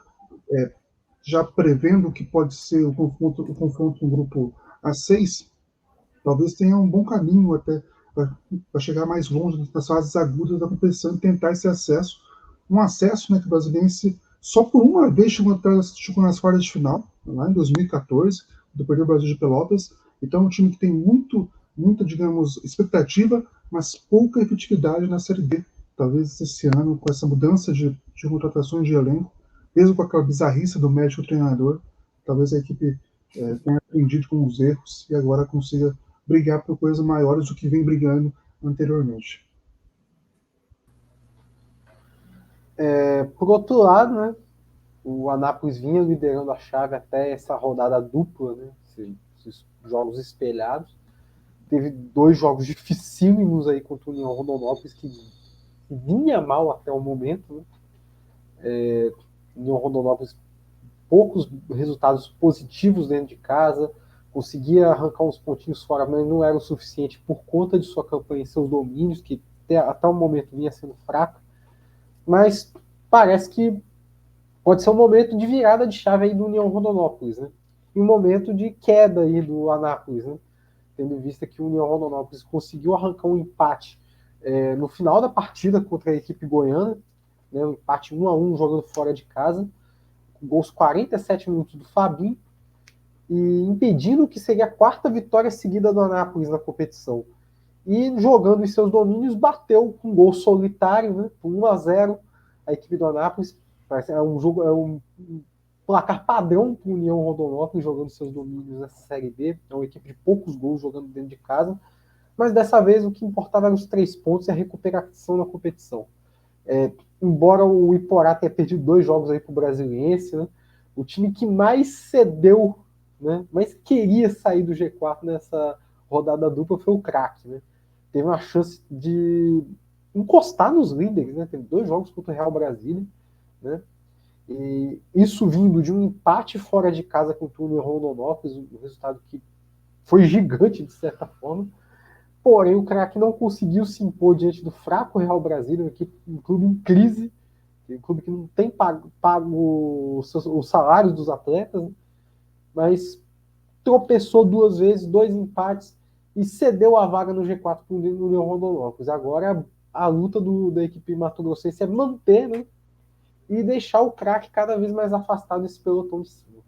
já prevendo que pode ser o confronto no grupo A6, talvez tenha um bom caminho até para chegar mais longe nas fases agudas da competição e tentar esse acesso. Um acesso, né, que o Brasiliense só por uma vez chegou nas quartas de final, lá em 2014, do Perdeu o Brasil de Pelotas. Então é um time que tem muita, digamos, expectativa, mas pouca efetividade na Série D. Talvez esse ano, com essa mudança de contratações de elenco, mesmo com aquela bizarrice do médico treinador, talvez a equipe tenha aprendido com os erros e agora consiga brigar por coisas maiores do que vem brigando anteriormente. Por outro lado, né, o Anápolis vinha liderando a chave até essa rodada dupla, né, esses jogos espelhados. Teve 2 jogos dificílimos aí contra o União Rondonópolis, que vinha mal até o momento. Né? União Rondonópolis, poucos resultados positivos dentro de casa, conseguia arrancar uns pontinhos fora, mas não era o suficiente por conta de sua campanha em seus domínios, que até o momento vinha sendo fraca. Mas parece que pode ser um momento de virada de chave aí do União Rondonópolis, né? E um momento de queda aí do Anápolis, né? Tendo vista que o União Rondonópolis conseguiu arrancar um empate no final da partida contra a equipe goiana, né? Um empate 1-1 jogando fora de casa, com gols 47 minutos do Fabinho, e impedindo que seria a 4ª vitória seguida do Anápolis na competição. E jogando em seus domínios, bateu com um gol solitário, né? Por 1-0 a equipe do Anápolis. É um placar padrão para o União Rondonópolis jogando seus domínios nessa Série B. É uma equipe de poucos gols jogando dentro de casa. Mas dessa vez o que importava eram os 3 pontos e a recuperação na competição. Embora o Iporá tenha perdido 2 jogos aí para o Brasiliense, né? O time que mais cedeu, né? Mais queria sair do G4 nessa rodada dupla foi o Crack, né? Teve uma chance de encostar nos líderes, né? Teve 2 jogos contra o Real Brasília, né? E isso vindo de um empate fora de casa contra o União Rondonópolis, um resultado que foi gigante de certa forma. Porém, o Crack não conseguiu se impor diante do fraco Real Brasília, um clube em crise, um clube que não tem pago os salários dos atletas, né? Mas tropeçou 2 vezes, 2 empates, e cedeu a vaga no G4 para o União Rondonópolis. Agora a luta da equipe mato-grossense é manter, né, e deixar o Crack cada vez mais afastado desse pelotão de cima.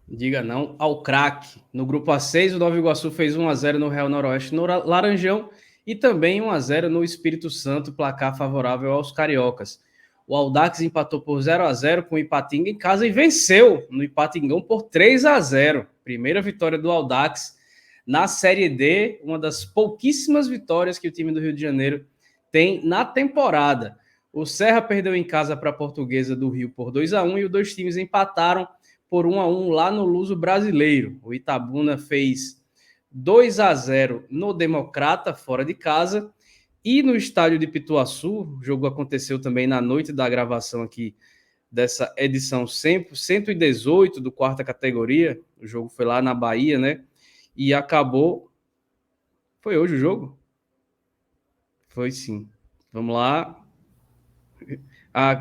Diga não ao Crack. No grupo A6, o Nova Iguaçu fez 1-0 no Real Noroeste no Laranjão e também 1-0 no Espírito Santo, placar favorável aos cariocas. O Audax empatou por 0-0 com o Ipatinga em casa e venceu no Ipatingão por 3-0. Primeira vitória do Audax na Série D, uma das pouquíssimas vitórias que o time do Rio de Janeiro tem na temporada. O Serra perdeu em casa para a Portuguesa do Rio por 2-1 e os 2 times empataram por 1-1 lá no Luso Brasileiro. O Itabuna fez 2-0 no Democrata, fora de casa, e no estádio de Pituaçu. O jogo aconteceu também na noite da gravação aqui dessa edição 118 do 4ª categoria. O jogo foi lá na Bahia, né? E acabou... Foi hoje o jogo? Foi sim. Vamos lá.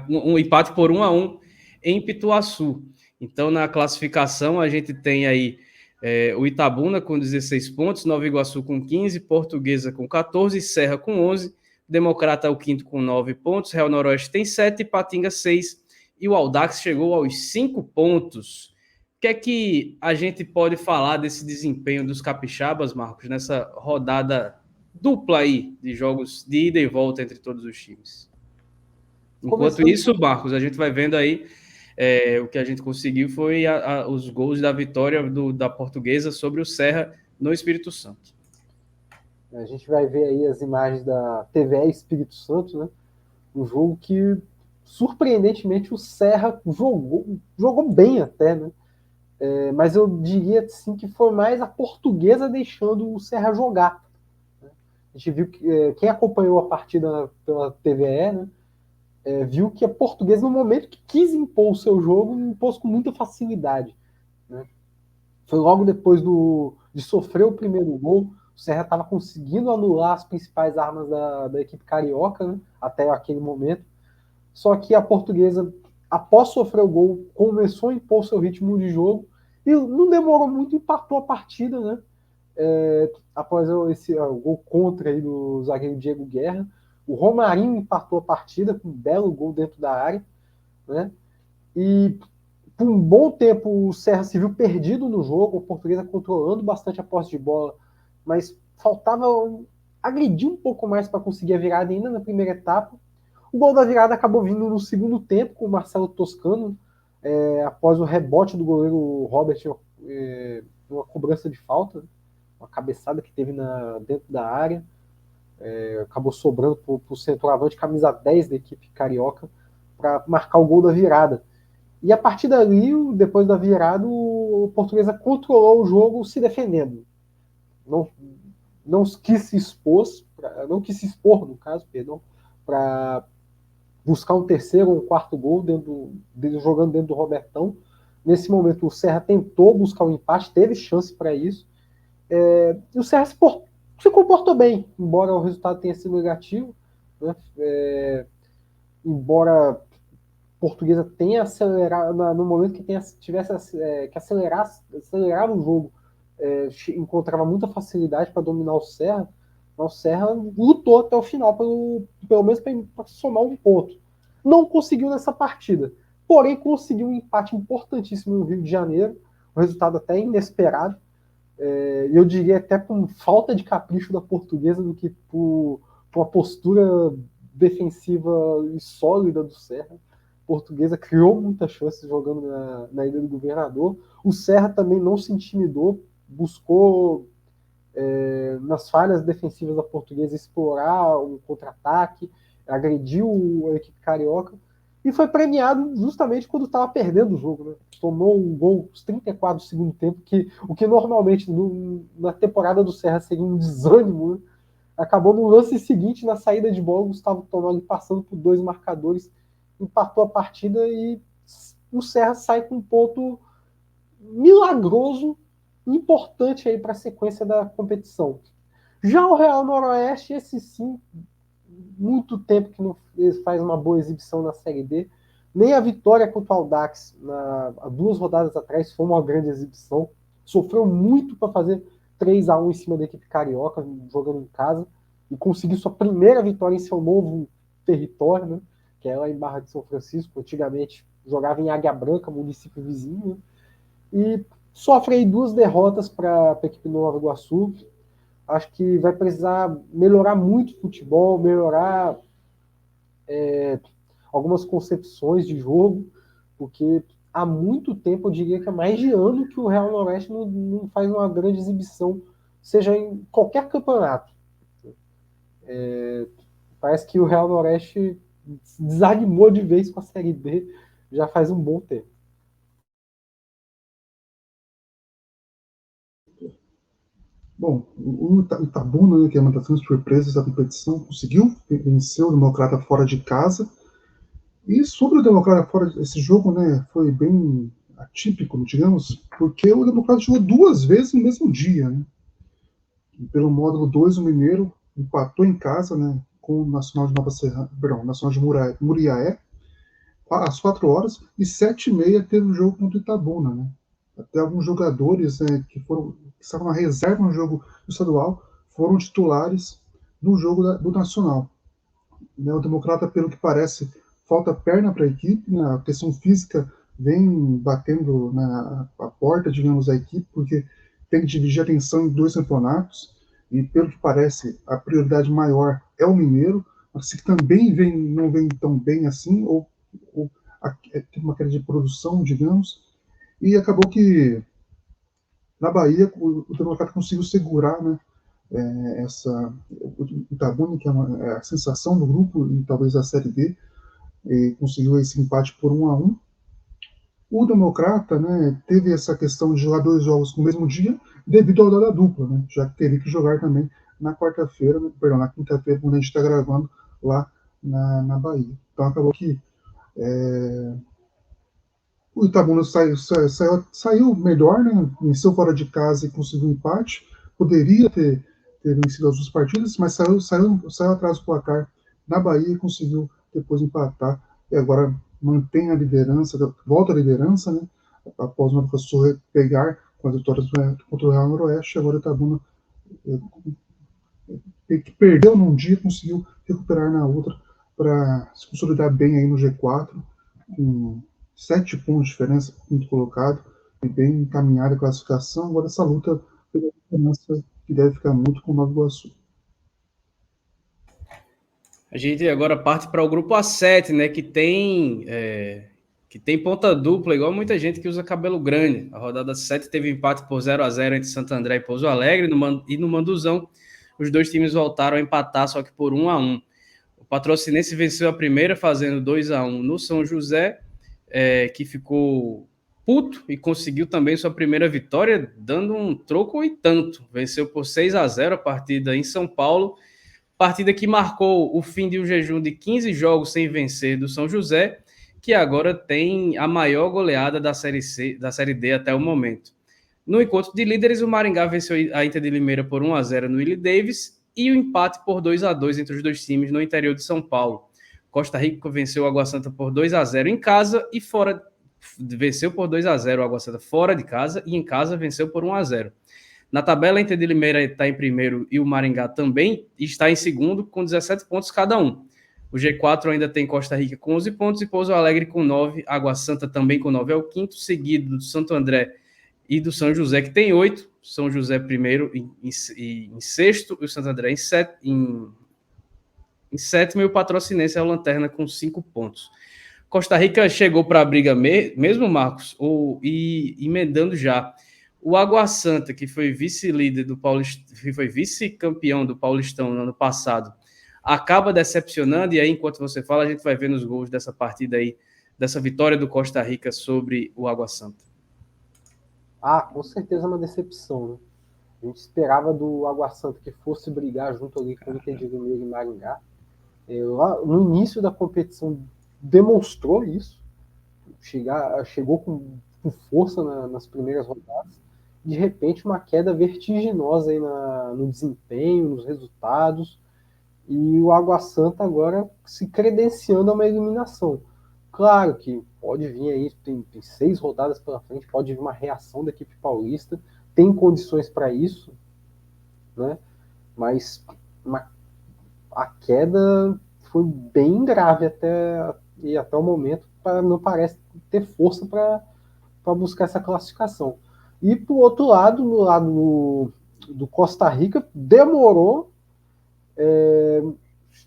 Um empate por 1-1 em Pituaçu. Então, na classificação, a gente tem aí o Itabuna com 16 pontos, Nova Iguaçu com 15, Portuguesa com 14, Serra com 11, Democrata é o 5º com 9 pontos, Real Noroeste tem 7, Patinga 6 e o Audax chegou aos 5 pontos. O que é que a gente pode falar desse desempenho dos capixabas, Marcos, nessa rodada dupla aí de jogos de ida e volta entre todos os times? Enquanto isso, Marcos, a gente vai vendo aí o que a gente conseguiu foi os gols da vitória da Portuguesa sobre o Serra no Espírito Santo. A gente vai ver aí as imagens da TVE Espírito Santo, né? Um jogo que, surpreendentemente, o Serra jogou bem até, né? Mas eu diria assim, que foi mais a Portuguesa deixando o Serra jogar. Né? A gente viu que quem acompanhou a partida pela TVE, né? Viu que a Portuguesa, no momento que quis impor o seu jogo, impôs com muita facilidade. Né? Foi logo depois de sofrer o primeiro gol, o Serra estava conseguindo anular as principais armas da equipe carioca, né? Até aquele momento. Só que a Portuguesa, após sofrer o gol, começou a impor seu ritmo de jogo e não demorou muito, empatou a partida, né? Após o gol contra aí do zagueiro Diego Guerra. O Romarinho empatou a partida com um belo gol dentro da área, né? E por um bom tempo o Serra se viu perdido no jogo, a Portuguesa controlando bastante a posse de bola, mas faltava agredir um pouco mais para conseguir a virada ainda na primeira etapa. O gol da virada acabou vindo no segundo tempo com o Marcelo Toscano, após o rebote do goleiro Robert, uma cobrança de falta, uma cabeçada que teve dentro da área. Acabou sobrando para o centroavante, camisa 10 da equipe carioca, para marcar o gol da virada. E a partir dali, depois da virada, o Portuguesa controlou o jogo se defendendo. Não quis se expor, no caso, perdão, para buscar um terceiro ou um quarto gol jogando dentro do Robertão. Nesse momento, o Serra tentou buscar um empate, teve chance para isso. E o Serra se comportou bem, embora o resultado tenha sido negativo, né? Embora a Portuguesa tenha acelerado, no momento que tivesse que acelerar o jogo, encontrava muita facilidade para dominar o Serra, mas o Serra lutou até o final, pelo menos para somar um ponto. Não conseguiu nessa partida, porém conseguiu um empate importantíssimo no Rio de Janeiro, um resultado até inesperado. Eu diria até por falta de capricho da Portuguesa do que por uma postura defensiva e sólida do Serra. A Portuguesa criou muitas chances jogando na Ilha do Governador. O Serra também não se intimidou, buscou nas falhas defensivas da Portuguesa explorar um contra-ataque, agrediu a equipe carioca e foi premiado justamente quando estava perdendo o jogo, né? Tomou um gol aos 34 do segundo tempo, o que normalmente na temporada do Serra seria um desânimo, né? Acabou no lance seguinte, na saída de bola, o Gustavo Tonoli passando por 2 marcadores, empatou a partida e o Serra sai com um ponto milagroso, importante aí para a sequência da competição. Já o Real Noroeste, esse sim, muito tempo que não faz uma boa exibição na Série D. Nem a vitória contra o Audax, há 2 rodadas atrás, foi uma grande exibição. Sofreu muito para fazer 3-1 em cima da equipe carioca, jogando em casa, e conseguiu sua primeira vitória em seu novo território, né, que é lá em Barra de São Francisco. Antigamente jogava em Águia Branca, município vizinho, né, e sofre aí 2 derrotas para a equipe do Nova Iguaçu. Acho que vai precisar melhorar muito o futebol, melhorar algumas concepções de jogo, porque há muito tempo, eu diria que há mais de ano, que o Real Noroeste não faz uma grande exibição, seja em qualquer campeonato. Parece que o Real Noroeste desanimou de vez com a Série B já faz um bom tempo. Bom, o Itabuna, né, que é uma das grandes surpresas da competição, conseguiu vencer o Democrata fora de casa. E sobre o Democrata fora, esse jogo, né, foi bem atípico, digamos, porque o Democrata jogou 2 vezes no mesmo dia, né? E pelo módulo 2, o Mineiro empatou em casa, né, com o Nacional de Nova Serrana, perdão, Nacional de Muriaé, às 4 horas, e 7h30 teve o jogo contra o Itabuna, né? Até alguns jogadores, né, que estavam na reserva no jogo estadual foram titulares no jogo do Nacional. Né, o Democrata, pelo que parece, falta perna para a equipe, né, a questão física vem batendo na porta, digamos, da equipe, porque tem que dividir a atenção em 2 campeonatos, e pelo que parece, a prioridade maior é o Mineiro, mas que também não vem tão bem assim, ou tem uma queda de produção, digamos, e acabou que na Bahia o Democrata conseguiu segurar, né, o Itabuna, que é a sensação do grupo e talvez da Série B, e conseguiu esse empate por 1-1. O Democrata, né, teve essa questão de jogar 2 jogos no mesmo dia devido ao da dupla, né, já que teria que jogar também na quarta-feira, perdão, na quinta-feira, quando a gente está gravando lá na Bahia. Então acabou que o Itabuna saiu melhor, né? Venceu fora de casa e conseguiu um empate. Poderia ter vencido as 2 partidas, mas saiu atrás do placar na Bahia e conseguiu depois empatar. E agora mantém a liderança, volta à liderança, né? Após o Nova Iguaçu pegar com as vitórias contra o Real Noroeste. Agora o Itabuna, que perdeu num dia, conseguiu recuperar na outra para se consolidar bem aí no G4, com 7 pontos de diferença, quinto colocado, e bem encaminhada a classificação. Agora essa luta pela diferença que deve ficar muito com o Nova Iguaçu. A gente agora parte para o grupo A7, né, que tem ponta dupla, igual muita gente que usa cabelo grande. A rodada 7 teve empate por 0-0 entre Santo André e Pouso Alegre, e no Manduzão os dois times voltaram a empatar, só que por 1-1. O Patrocinense venceu a primeira fazendo 2-1 no São José, que ficou puto e conseguiu também sua primeira vitória, dando um troco e tanto. Venceu por 6-0 a partida em São Paulo, partida que marcou o fim de um jejum de 15 jogos sem vencer do São José, que agora tem a maior goleada da Série D até o momento. No encontro de líderes, o Maringá venceu a Inter de Limeira por 1-0 no Willie Davis e o empate por 2-2 entre os dois times no interior de São Paulo. Costa Rica venceu o Água Santa por 2-0 em casa e fora. Venceu por 2-0 o Água Santa fora de casa e em casa venceu por 1-0. Na tabela, a Inter de Limeira está em primeiro e o Maringá também está em segundo, com 17 pontos cada um. O G4 ainda tem Costa Rica com 11 pontos e Pouso Alegre com 9. Água Santa também com 9 é o quinto, seguido do Santo André e do São José, que tem 8. São José primeiro em sexto e o Santo André em sétimo, e o Patrocinense é o lanterna com 5 pontos. Costa Rica chegou para a briga mesmo, Marcos, e emendando já. O Água Santa, que foi vice-líder do Paulistão, foi vice-campeão do Paulistão no ano passado, acaba decepcionando, e aí, enquanto você fala, a gente vai ver nos gols dessa partida aí, dessa vitória do Costa Rica sobre o Água Santa. Com certeza uma decepção, né? A gente esperava do Água Santa que fosse brigar junto ali com o Inter de Limeira e Maringá. No início da competição demonstrou isso, chegou com força nas primeiras rodadas. De repente, uma queda vertiginosa aí no desempenho, nos resultados, e o Água Santa agora se credenciando a uma eliminação. Claro que pode vir aí, tem 6 rodadas pela frente, pode vir uma reação da equipe paulista, tem condições para isso, né? Mas a queda foi bem grave até o momento, não parece ter força para buscar essa classificação. E por outro lado, no lado do Costa Rica, demorou,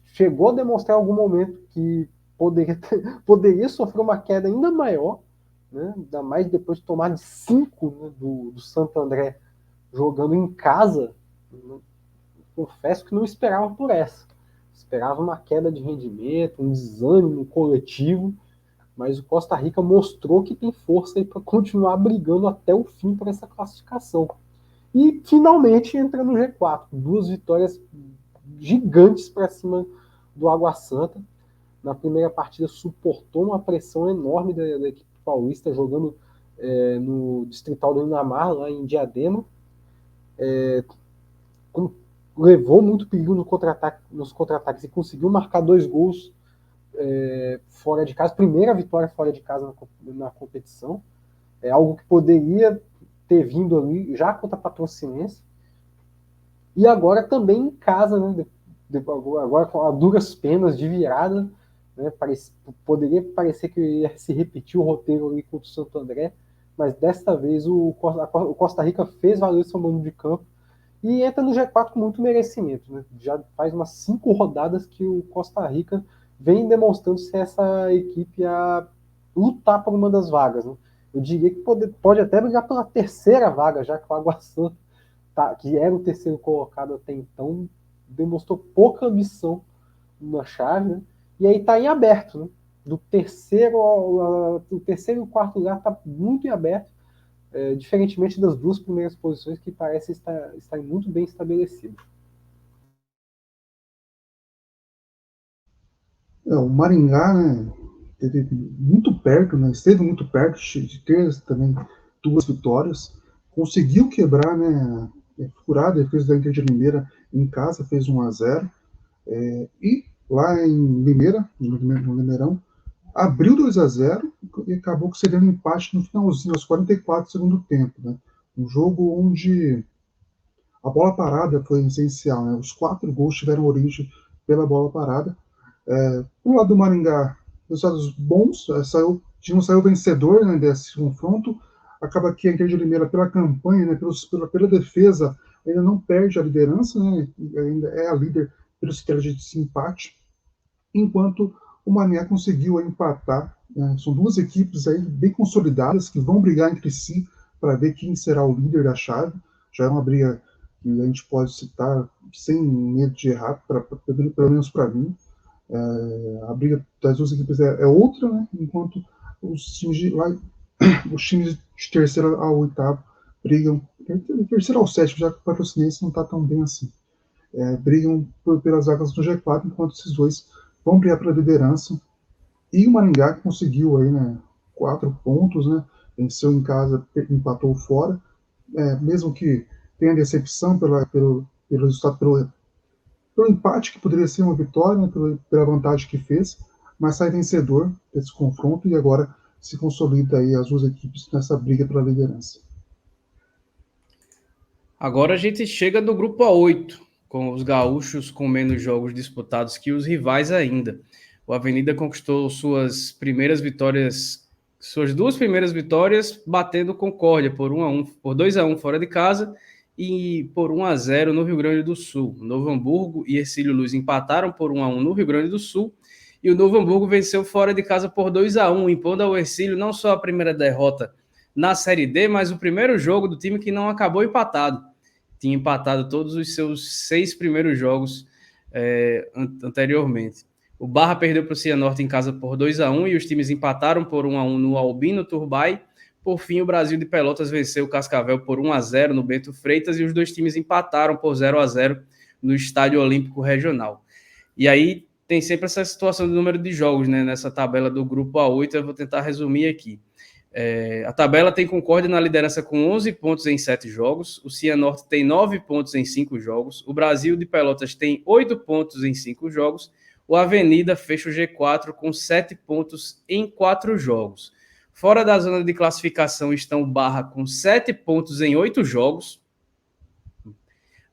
chegou a demonstrar em algum momento que poderia sofrer uma queda ainda maior, né? Ainda mais depois de tomar de 5, né, do Santo André jogando em casa. Confesso que não esperava por essa. Esperava uma queda de rendimento, um desânimo coletivo, mas o Costa Rica mostrou que tem força para continuar brigando até o fim por essa classificação. E finalmente entra no G4, 2 vitórias gigantes para cima do Água Santa. Na primeira partida suportou uma pressão enorme da equipe paulista, jogando no Distrital do Inamar, lá em Diadema. Levou muito perigo nos contra-ataques e conseguiu marcar 2 gols fora de casa, primeira vitória fora de casa na competição. É algo que poderia ter vindo ali já contra a Patrocinense. E agora também em casa, né? Agora com a duras penas de virada, né? Poderia parecer que ia se repetir o roteiro ali contra o Santo André, mas desta vez o Costa Rica fez valer seu mando de campo e entra no G4 com muito merecimento, né? Já faz umas 5 rodadas que o Costa Rica vem demonstrando ser essa equipe a lutar por uma das vagas, né? Eu diria que pode até brigar pela terceira vaga, já que o Água Santa, que era o terceiro colocado até então, demonstrou pouca ambição na chave, né? E aí está em aberto, né? Do terceiro e o quarto lugar está muito em aberto, diferentemente das 2 primeiras posições que parecem estar muito bem estabelecidas. O Maringá, né, esteve muito perto, de ter também 2 vitórias, conseguiu quebrar, né, furar a defesa da Inter de Limeira em casa, fez 1-0, e lá em Limeira, no Limeirão, abriu 2-0 e acabou cedendo um empate no finalzinho, aos 44 do segundo tempo, né? Um jogo onde a bola parada foi essencial, né? Os 4 gols tiveram origem pela bola parada. Pro lado do Maringá, resultados bons, saiu vencedor, né, desse confronto. Acaba que a Inter de Limeira, pela campanha, né, pela defesa, ainda não perde a liderança, né? Ainda é a líder pelo estratégia de empate, enquanto o Maringá conseguiu empatar. São 2 equipes aí bem consolidadas que vão brigar entre si para ver quem será o líder da chave. Já é uma briga que a gente pode citar sem medo de errar, pelo menos para mim. A briga das duas equipes é outra, né? Enquanto os times de terceiro ao oitavo brigam, terceiro ao sétimo, já que o Patrocinense não está tão bem assim. Brigam pelas vagas do G4, enquanto esses dois vão brigar pela liderança. E o Maringá conseguiu aí, né, 4 pontos, né? Venceu em casa, empatou fora. Mesmo que tenha decepção pelo resultado, pelo empate, que poderia ser uma vitória, né, pela vantagem que fez, mas sai vencedor desse confronto e agora se consolida aí as duas equipes nessa briga pela liderança. Agora a gente chega do grupo A8, com os gaúchos com menos jogos disputados que os rivais ainda. O Avenida conquistou suas duas primeiras vitórias, batendo Concórdia por 2-1 fora de casa e por 1-0 no Rio Grande do Sul. Novo Hamburgo e Hercílio Luz empataram por 1-1 no Rio Grande do Sul e o Novo Hamburgo venceu fora de casa por 2-1, impondo ao Hercílio não só a primeira derrota na Série D, mas o primeiro jogo do time que não acabou empatado. Tinha empatado todos os seus 6 primeiros jogos anteriormente. O Barra perdeu para o Cianorte em casa por 2-1 e os times empataram por 1-1 no Albino Turbay. Por fim, o Brasil de Pelotas venceu o Cascavel por 1-0 no Bento Freitas e os dois times empataram por 0-0 no Estádio Olímpico Regional. E aí tem sempre essa situação do número de jogos, né, nessa tabela do grupo A8, eu vou tentar resumir aqui. A tabela tem Concórdia na liderança com 11 pontos em 7 jogos, o Cianorte tem 9 pontos em 5 jogos, o Brasil de Pelotas tem 8 pontos em 5 jogos, o Avenida fecha o G4 com 7 pontos em 4 jogos. Fora da zona de classificação estão o Barra com 7 pontos em 8 jogos,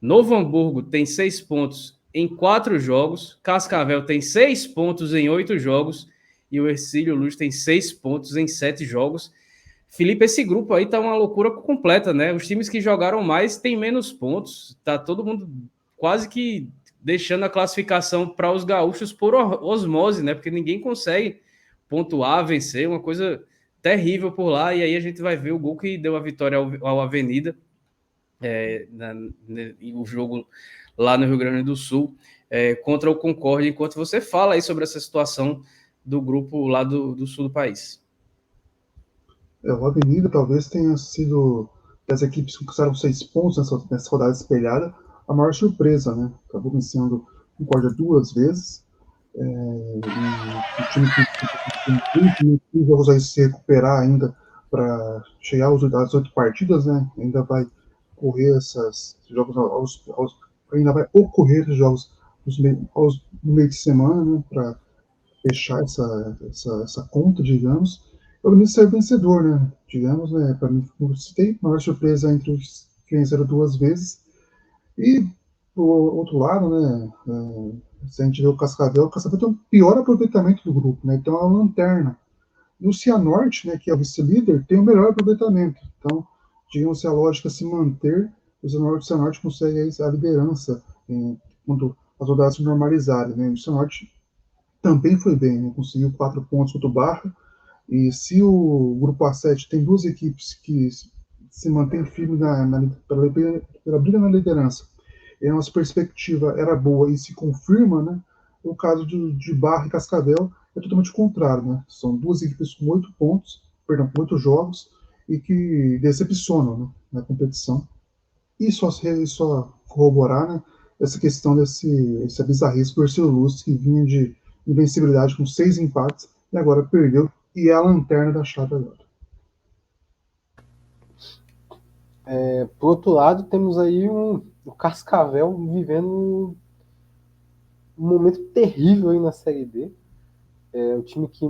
Novo Hamburgo tem 6 pontos em 4 jogos, Cascavel tem 6 pontos em 8 jogos, e o Hercílio Luz tem 6 pontos em 7 jogos. Felipe, esse grupo aí tá uma loucura completa, né? Os times que jogaram mais têm menos pontos. Tá todo mundo quase que deixando a classificação para os gaúchos por osmose, né? Porque ninguém consegue pontuar, vencer, uma coisa terrível por lá. E aí a gente vai ver o gol que deu a vitória ao Avenida, o jogo lá no Rio Grande do Sul, contra o Concórdia, enquanto você fala aí sobre essa situação do grupo lá do sul do país. O Avenida talvez tenha sido, das equipes que conquistaram 6 pontos nessa rodada espelhada, a maior surpresa, né? Acabou vencendo o Concórdia 2 vezes. O time que tem jogos aí se recuperar ainda para chegar às 8 partidas, né? Ainda vai correr esses jogos ainda vai ocorrer esses jogos no meio de semana, né? Para fechar essa conta, digamos. O Avenida saiu vencedor, né? Digamos, né? Para mim, como eu citei, maior surpresa entre os que venceram 2 vezes. E, do outro lado, né? Se a gente vê o Cascavel tem um pior aproveitamento do grupo, né? Então, é uma lanterna. E o Cianorte, né? Que é o vice-líder, tem o melhor aproveitamento. Então, digamos, se a lógica se manter, o Cianorte consegue aí a liderança quando as rodadas se normalizarem, né? O Cianorte também foi bem, né? Conseguiu 4 pontos contra o Barra. E se o grupo A7 tem 2 equipes que se mantêm firmes pela briga na liderança, e a nossa perspectiva era boa e se confirma, né? O caso de Barra e Cascavel é totalmente o contrário, né? São 2 equipes com 8 pontos, perdão, com 8 jogos, e que decepcionam, né, na competição. E só corroborar, né, essa questão essa bizarrice do Hercílio Luz, que vinha de invencibilidade com 6 empates e agora perdeu e é a lanterna da chave agora. Por outro lado, temos aí o Cascavel vivendo um momento terrível aí na Série D. O time que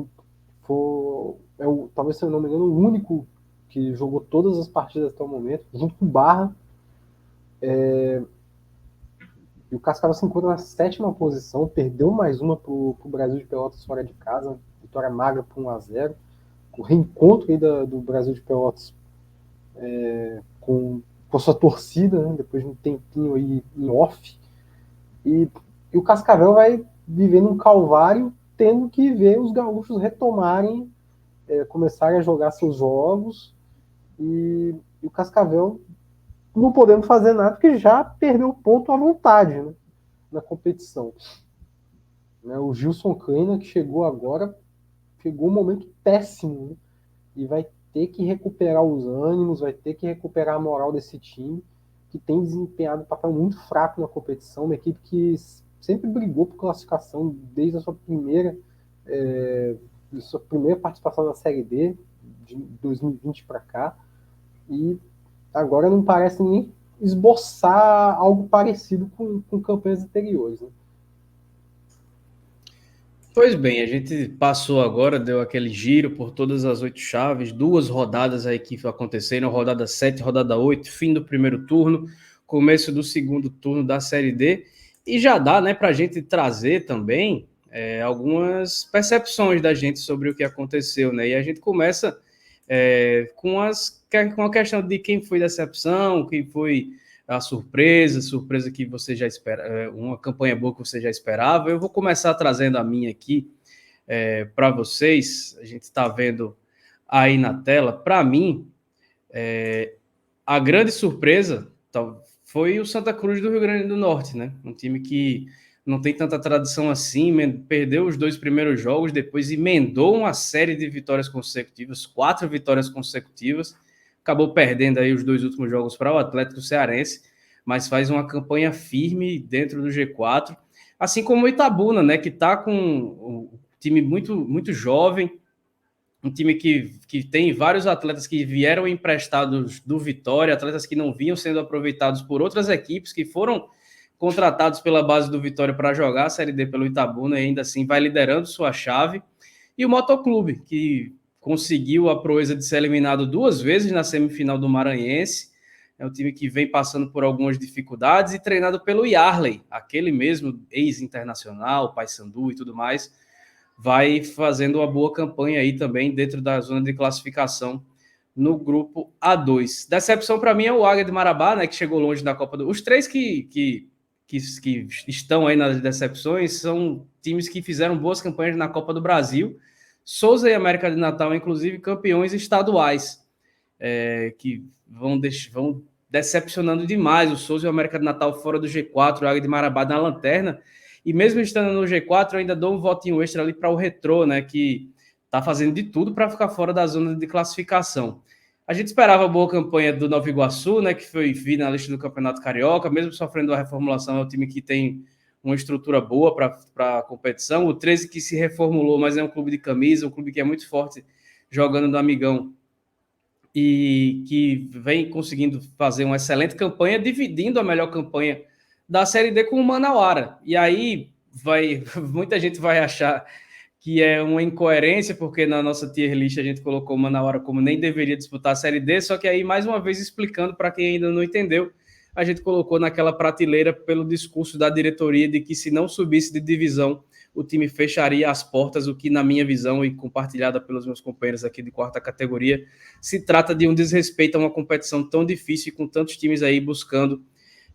talvez, se eu não me engano, o único que jogou todas as partidas até o momento, junto com o Barra. E o Cascavel se encontra na 7ª posição, perdeu mais uma para o Brasil de Pelotas fora de casa, vitória magra por 1-0. O reencontro aí do Brasil de Pelotas com a sua torcida, né, depois de um tempinho aí em off. E o Cascavel vai vivendo um calvário, tendo que ver os gaúchos retomarem, começarem a jogar seus jogos. E o Cascavel não podendo fazer nada porque já perdeu o ponto à vontade, né, na competição. Né, o Gilson Kleina, que chegou agora, chegou um momento péssimo, né, e vai ter que recuperar os ânimos, vai ter que recuperar a moral desse time, que tem desempenhado um papel muito fraco na competição, uma equipe que sempre brigou por classificação desde a sua primeira participação na Série D, de 2020 para cá, e agora não parece nem esboçar algo parecido com campanhas anteriores. Né? Pois bem, a gente passou agora, deu aquele giro por todas as 8 chaves, 2 rodadas aí que aconteceram, rodada 7, rodada 8, fim do primeiro turno, começo do segundo turno da Série D, e já dá, né, para a gente trazer também algumas percepções da gente sobre o que aconteceu, né, e a gente começa com a questão de quem foi decepção, quem foi a surpresa que você já espera, uma campanha boa que você já esperava. Eu vou começar trazendo a minha aqui para vocês. A gente está vendo aí na tela. Para mim, a grande surpresa foi o Santa Cruz do Rio Grande do Norte, né? Um time que não tem tanta tradição assim, perdeu os 2 primeiros jogos, depois emendou uma série de vitórias consecutivas, 4 vitórias consecutivas, acabou perdendo aí os 2 últimos jogos para o Atlético Cearense, mas faz uma campanha firme dentro do G4, assim como o Itabuna, né, que está com um time muito, muito jovem, um time que tem vários atletas que vieram emprestados do Vitória, atletas que não vinham sendo aproveitados por outras equipes, que foram contratados pela base do Vitória para jogar a Série D pelo Itabuna, e ainda assim vai liderando sua chave, e o Motoclube, que conseguiu a proeza de ser eliminado 2 vezes na semifinal do Maranhense. É um time que vem passando por algumas dificuldades e treinado pelo Yarley, aquele mesmo ex-internacional, Paysandu e tudo mais, vai fazendo uma boa campanha aí também dentro da zona de classificação no grupo A2. Decepção para mim é o Águia de Marabá, né, que chegou longe da Copa do... Os 3 que estão aí nas decepções são times que fizeram boas campanhas na Copa do Brasil. Souza e América de Natal, inclusive, campeões estaduais, que vão decepcionando demais. O Souza e o América de Natal fora do G4, o Águia de Marabá na lanterna. E mesmo estando no G4, eu ainda dou um votinho extra ali para o Retrô, né, que está fazendo de tudo para ficar fora da zona de classificação. A gente esperava a boa campanha do Nova Iguaçu, né, que foi finalista do Campeonato Carioca, mesmo sofrendo a reformulação, é um time que tem uma estrutura boa para a competição. O 13 que se reformulou, mas é um clube de camisa, um clube que é muito forte jogando no Amigão e que vem conseguindo fazer uma excelente campanha, dividindo a melhor campanha da Série D com o Manauara. E aí muita gente vai achar que é uma incoerência, porque na nossa tier list a gente colocou o Manauara como nem deveria disputar a Série D, só que aí, mais uma vez, explicando para quem ainda não entendeu, a gente colocou naquela prateleira pelo discurso da diretoria de que se não subisse de divisão, o time fecharia as portas, o que, na minha visão, e compartilhada pelos meus companheiros aqui de 4ª categoria, se trata de um desrespeito a uma competição tão difícil e com tantos times aí buscando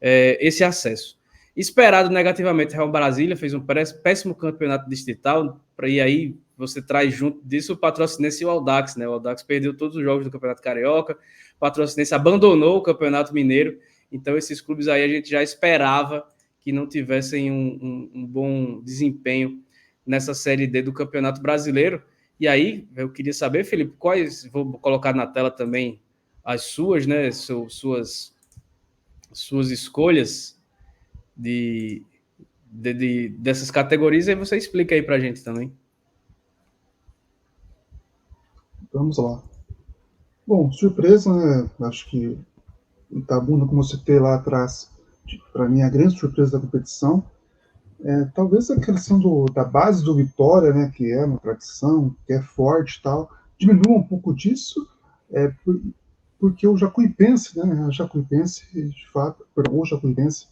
esse acesso. Esperado negativamente, Real Brasília fez um péssimo campeonato distrital, e aí você traz junto disso o Patrocinense e o Audax, né? O Audax perdeu todos os jogos do Campeonato Carioca, o Patrocinense abandonou o Campeonato Mineiro, então esses clubes aí a gente já esperava que não tivessem um bom desempenho nessa Série D do Campeonato Brasileiro. E aí, eu queria saber, Felipe, vou colocar na tela também as suas, né, suas escolhas dessas categorias, e aí você explica aí pra gente também. Vamos lá. Bom, surpresa, né? Acho que o Itabuna, como eu citei lá atrás, para mim, a grande surpresa da competição. Talvez a questão da base do Vitória, né, que é uma tradição, que é forte e tal, diminua um pouco disso, porque o Jacuipense, né, de fato, o Jacuipense,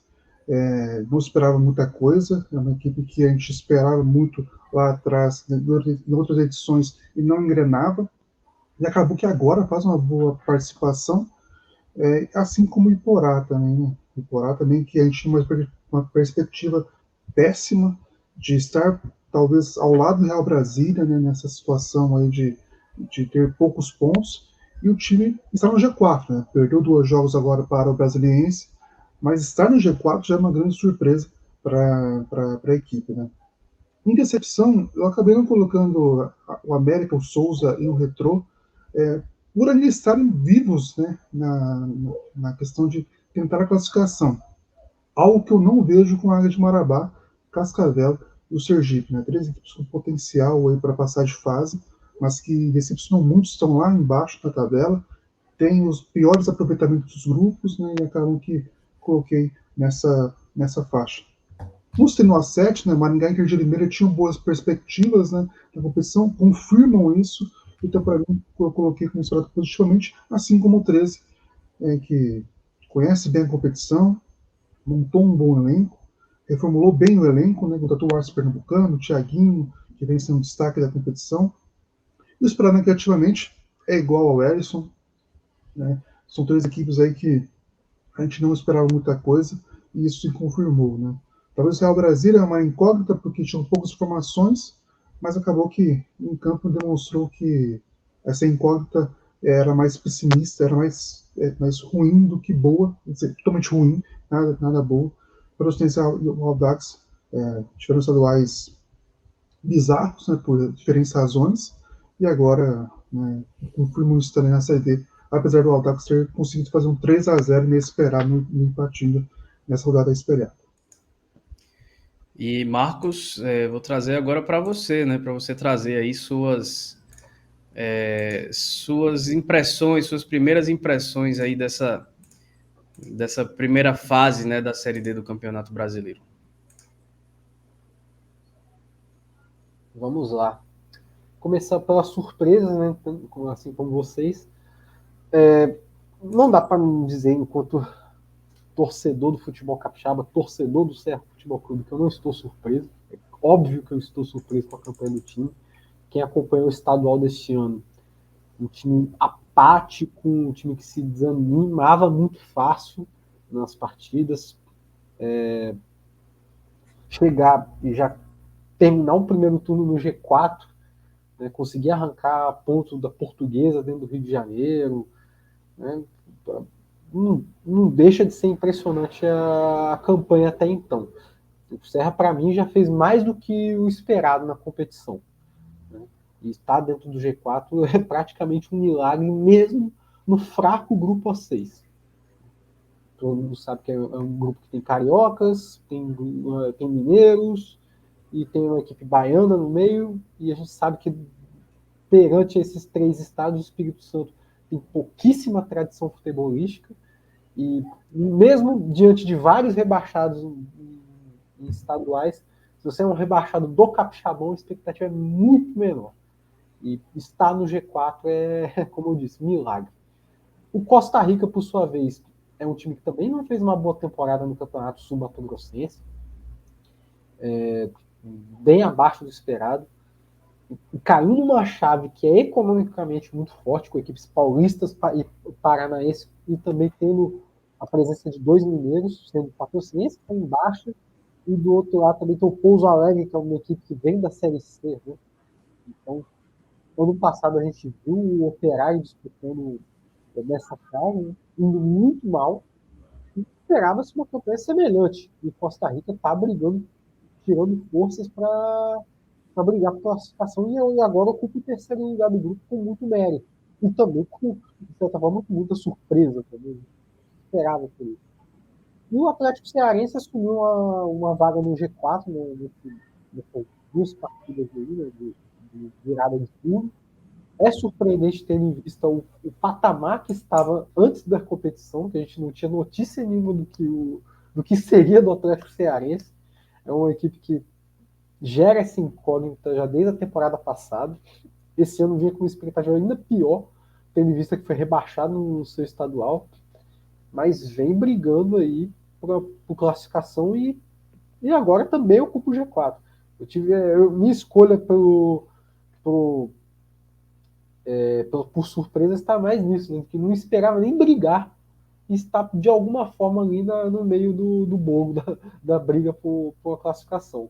não esperava muita coisa, é uma equipe que a gente esperava muito lá atrás, né, em outras edições, e não engrenava, e acabou que agora faz uma boa participação, assim como o Iporá também, né? O Iporá também, que a gente tinha uma perspectiva péssima de estar talvez ao lado do Real Brasília, né, nessa situação aí de ter poucos pontos, e o time está no G4, né? Perdeu 2 jogos agora para o Brasiliense, mas estar no G4 já é uma grande surpresa para a equipe, né? Em decepção, eu acabei não colocando o América, o Souza e o Retrô, por eles estarem vivos, né, na questão de tentar a classificação. Algo que eu não vejo com a Águia de Marabá, Cascavel e o Sergipe, né? 3 equipes com potencial para passar de fase, mas que decepcionam muito, estão lá embaixo na tabela, tem os piores aproveitamentos dos grupos, né, e acabam que coloquei nessa faixa. Nos tendo a 7, né, Maringá e Inter de Limeira tinham boas perspectivas, né, na competição, confirmam isso, então para mim eu coloquei como esperado positivamente, assim como o 13, que conhece bem a competição, montou um bom elenco, reformulou bem o elenco, né, contratou o Arce Pernambucano, o Thiaguinho, que vem sendo destaque da competição, e o Esperado Negativamente é igual ao Ellison, né, são 3 equipes aí que a gente não esperava muita coisa, e isso se confirmou, né. Talvez o Real Brasília é uma incógnita, porque tinham poucas informações, mas acabou que em campo demonstrou que essa incógnita era mais pessimista, era mais ruim do que boa, dizer, totalmente ruim, nada boa. Para os e o Audax tiveram estaduais bizarros, né, por diferentes razões, e agora, né, confirmam isso também na Série D, apesar do Audax ter conseguido fazer um 3-0 inesperado no Ipatinga nessa rodada esperada. E Marcos, vou trazer agora para você, né? Para você trazer aí suas impressões, suas primeiras impressões aí dessa primeira fase, né, da Série D do Campeonato Brasileiro. Vamos lá. Começar pela surpresa, né? Assim como vocês. Não dá para me dizer, enquanto torcedor do futebol capixaba, torcedor do Serra Futebol Clube, que eu não estou surpreso. É óbvio que eu estou surpreso com a campanha do time. Quem acompanhou o estadual deste ano, um time apático, um time que se desanimava muito fácil nas partidas. Chegar e já terminar o primeiro turno no G4, né, conseguir arrancar pontos da Portuguesa dentro do Rio de Janeiro, né, não deixa de ser impressionante a campanha até então. O Serra, para mim, já fez mais do que o esperado na competição, né? E estar dentro do G4 é praticamente um milagre, mesmo no fraco grupo A6. Todo mundo sabe que é um grupo que tem cariocas, tem mineiros, e tem uma equipe baiana no meio, e a gente sabe que perante esses 3 estados, o Espírito Santo tem pouquíssima tradição futebolística, e mesmo diante de vários rebaixados em estaduais, se você é um rebaixado do Capixabão, a expectativa é muito menor. E estar no G4 é, como eu disse, milagre. O Costa Rica, por sua vez, é um time que também não fez uma boa temporada no Campeonato Sul-Mato-Grossense, bem abaixo do esperado, e caiu numa chave que é economicamente muito forte, com equipes paulistas e paranaenses, e também tendo a presença de 2 mineiros, sendo o Patrocinense, que está embaixo, e do outro lado também tem o Pouso Alegre, que é uma equipe que vem da Série C, né? Então, ano passado a gente viu o Operário disputando nessa chave, né, indo muito mal, e esperava-se uma campanha semelhante, e Costa Rica está brigando, tirando forças para brigar por classificação, e agora ocupa o 3º lugar do grupo com muito mérito. E também, de certa forma, com muita surpresa também. Esperava por isso. E o Atlético Cearense assumiu uma vaga no G4, né, nessas 2 partidas aí, né, de virada de turno. É surpreendente tendo em vista o patamar que estava antes da competição, que a gente não tinha notícia nenhuma do que seria do Atlético Cearense. É uma equipe que gera essa incógnita já desde a temporada passada. Esse ano vinha com uma expectativa ainda pior, tendo em vista que foi rebaixado no seu estadual, mas vem brigando aí por classificação e agora também ocupa o G4. Minha escolha por surpresa está mais nisso, né, que não esperava nem brigar e está de alguma forma ali no meio do bolo da briga por a classificação.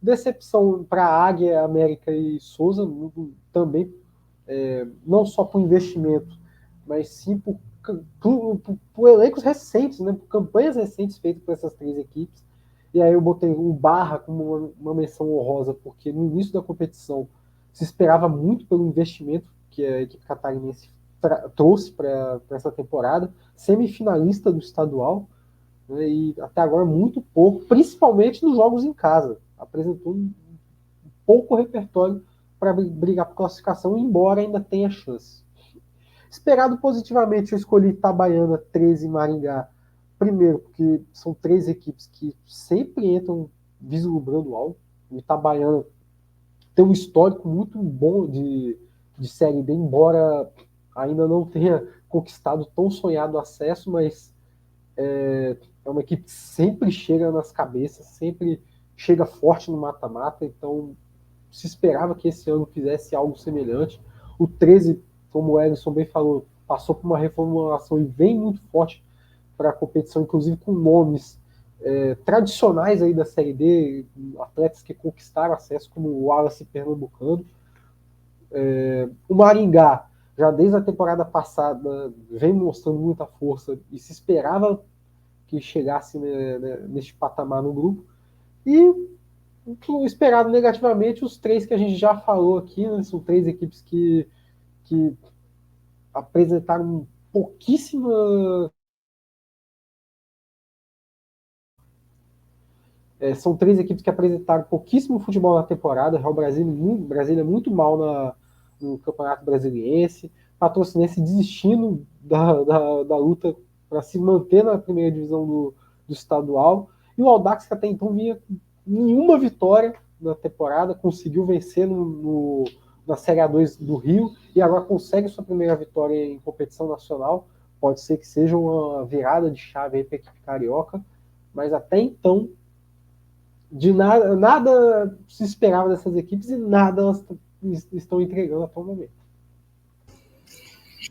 Decepção para a Águia, América e Souza, também, não só por investimento, mas sim por elencos recentes, né, por campanhas recentes feitas por essas 3 equipes. E aí eu botei o Barra como uma menção honrosa, porque no início da competição se esperava muito pelo investimento que a equipe catarinense trouxe para essa temporada, semifinalista do estadual, né, e até agora muito pouco, principalmente nos jogos em casa. Apresentou um pouco repertório para brigar por classificação, embora ainda tenha chance. Esperado positivamente, eu escolhi Itabaiana, 13 e Maringá. Primeiro, porque são 3 equipes que sempre entram vislumbrando algo. O Itabaiana tem um histórico muito bom de Série B, embora ainda não tenha conquistado tão sonhado acesso, mas é uma equipe que sempre chega nas cabeças, sempre chega forte no mata-mata, então se esperava que esse ano fizesse algo semelhante. O 13, como o Ellison bem falou, passou por uma reformulação e vem muito forte para a competição, inclusive com nomes tradicionais aí da Série D, atletas que conquistaram acesso, como o Wallace Pernambucano. O Maringá, já desde a temporada passada, vem mostrando muita força e se esperava que chegasse neste patamar no grupo. E esperado negativamente, os 3 que a gente já falou aqui, né, são 3 equipes que apresentaram pouquíssima. São 3 equipes que apresentaram pouquíssimo futebol na temporada. Real Brasília muito mal no Campeonato Brasiliense. Patrocinense desistindo da luta para se manter na primeira divisão do estadual. E o Audax, que até então vinha com nenhuma vitória na temporada, conseguiu vencer na Série A2 do Rio e agora consegue sua primeira vitória em competição nacional. Pode ser que seja uma virada de chave para a equipe carioca, mas até então de nada se esperava dessas equipes e nada elas estão entregando até o momento.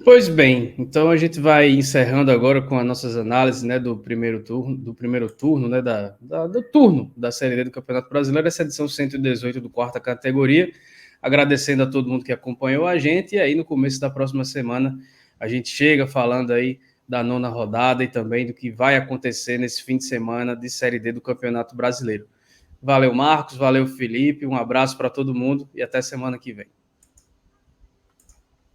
Pois bem, então a gente vai encerrando agora com as nossas análises, né, do primeiro turno, né, do turno da Série D do Campeonato Brasileiro, essa edição 118 do quarta categoria, agradecendo a todo mundo que acompanhou a gente, e aí no começo da próxima semana a gente chega falando aí da 9ª rodada e também do que vai acontecer nesse fim de semana de Série D do Campeonato Brasileiro. Valeu, Marcos, valeu, Felipe, um abraço para todo mundo e até semana que vem.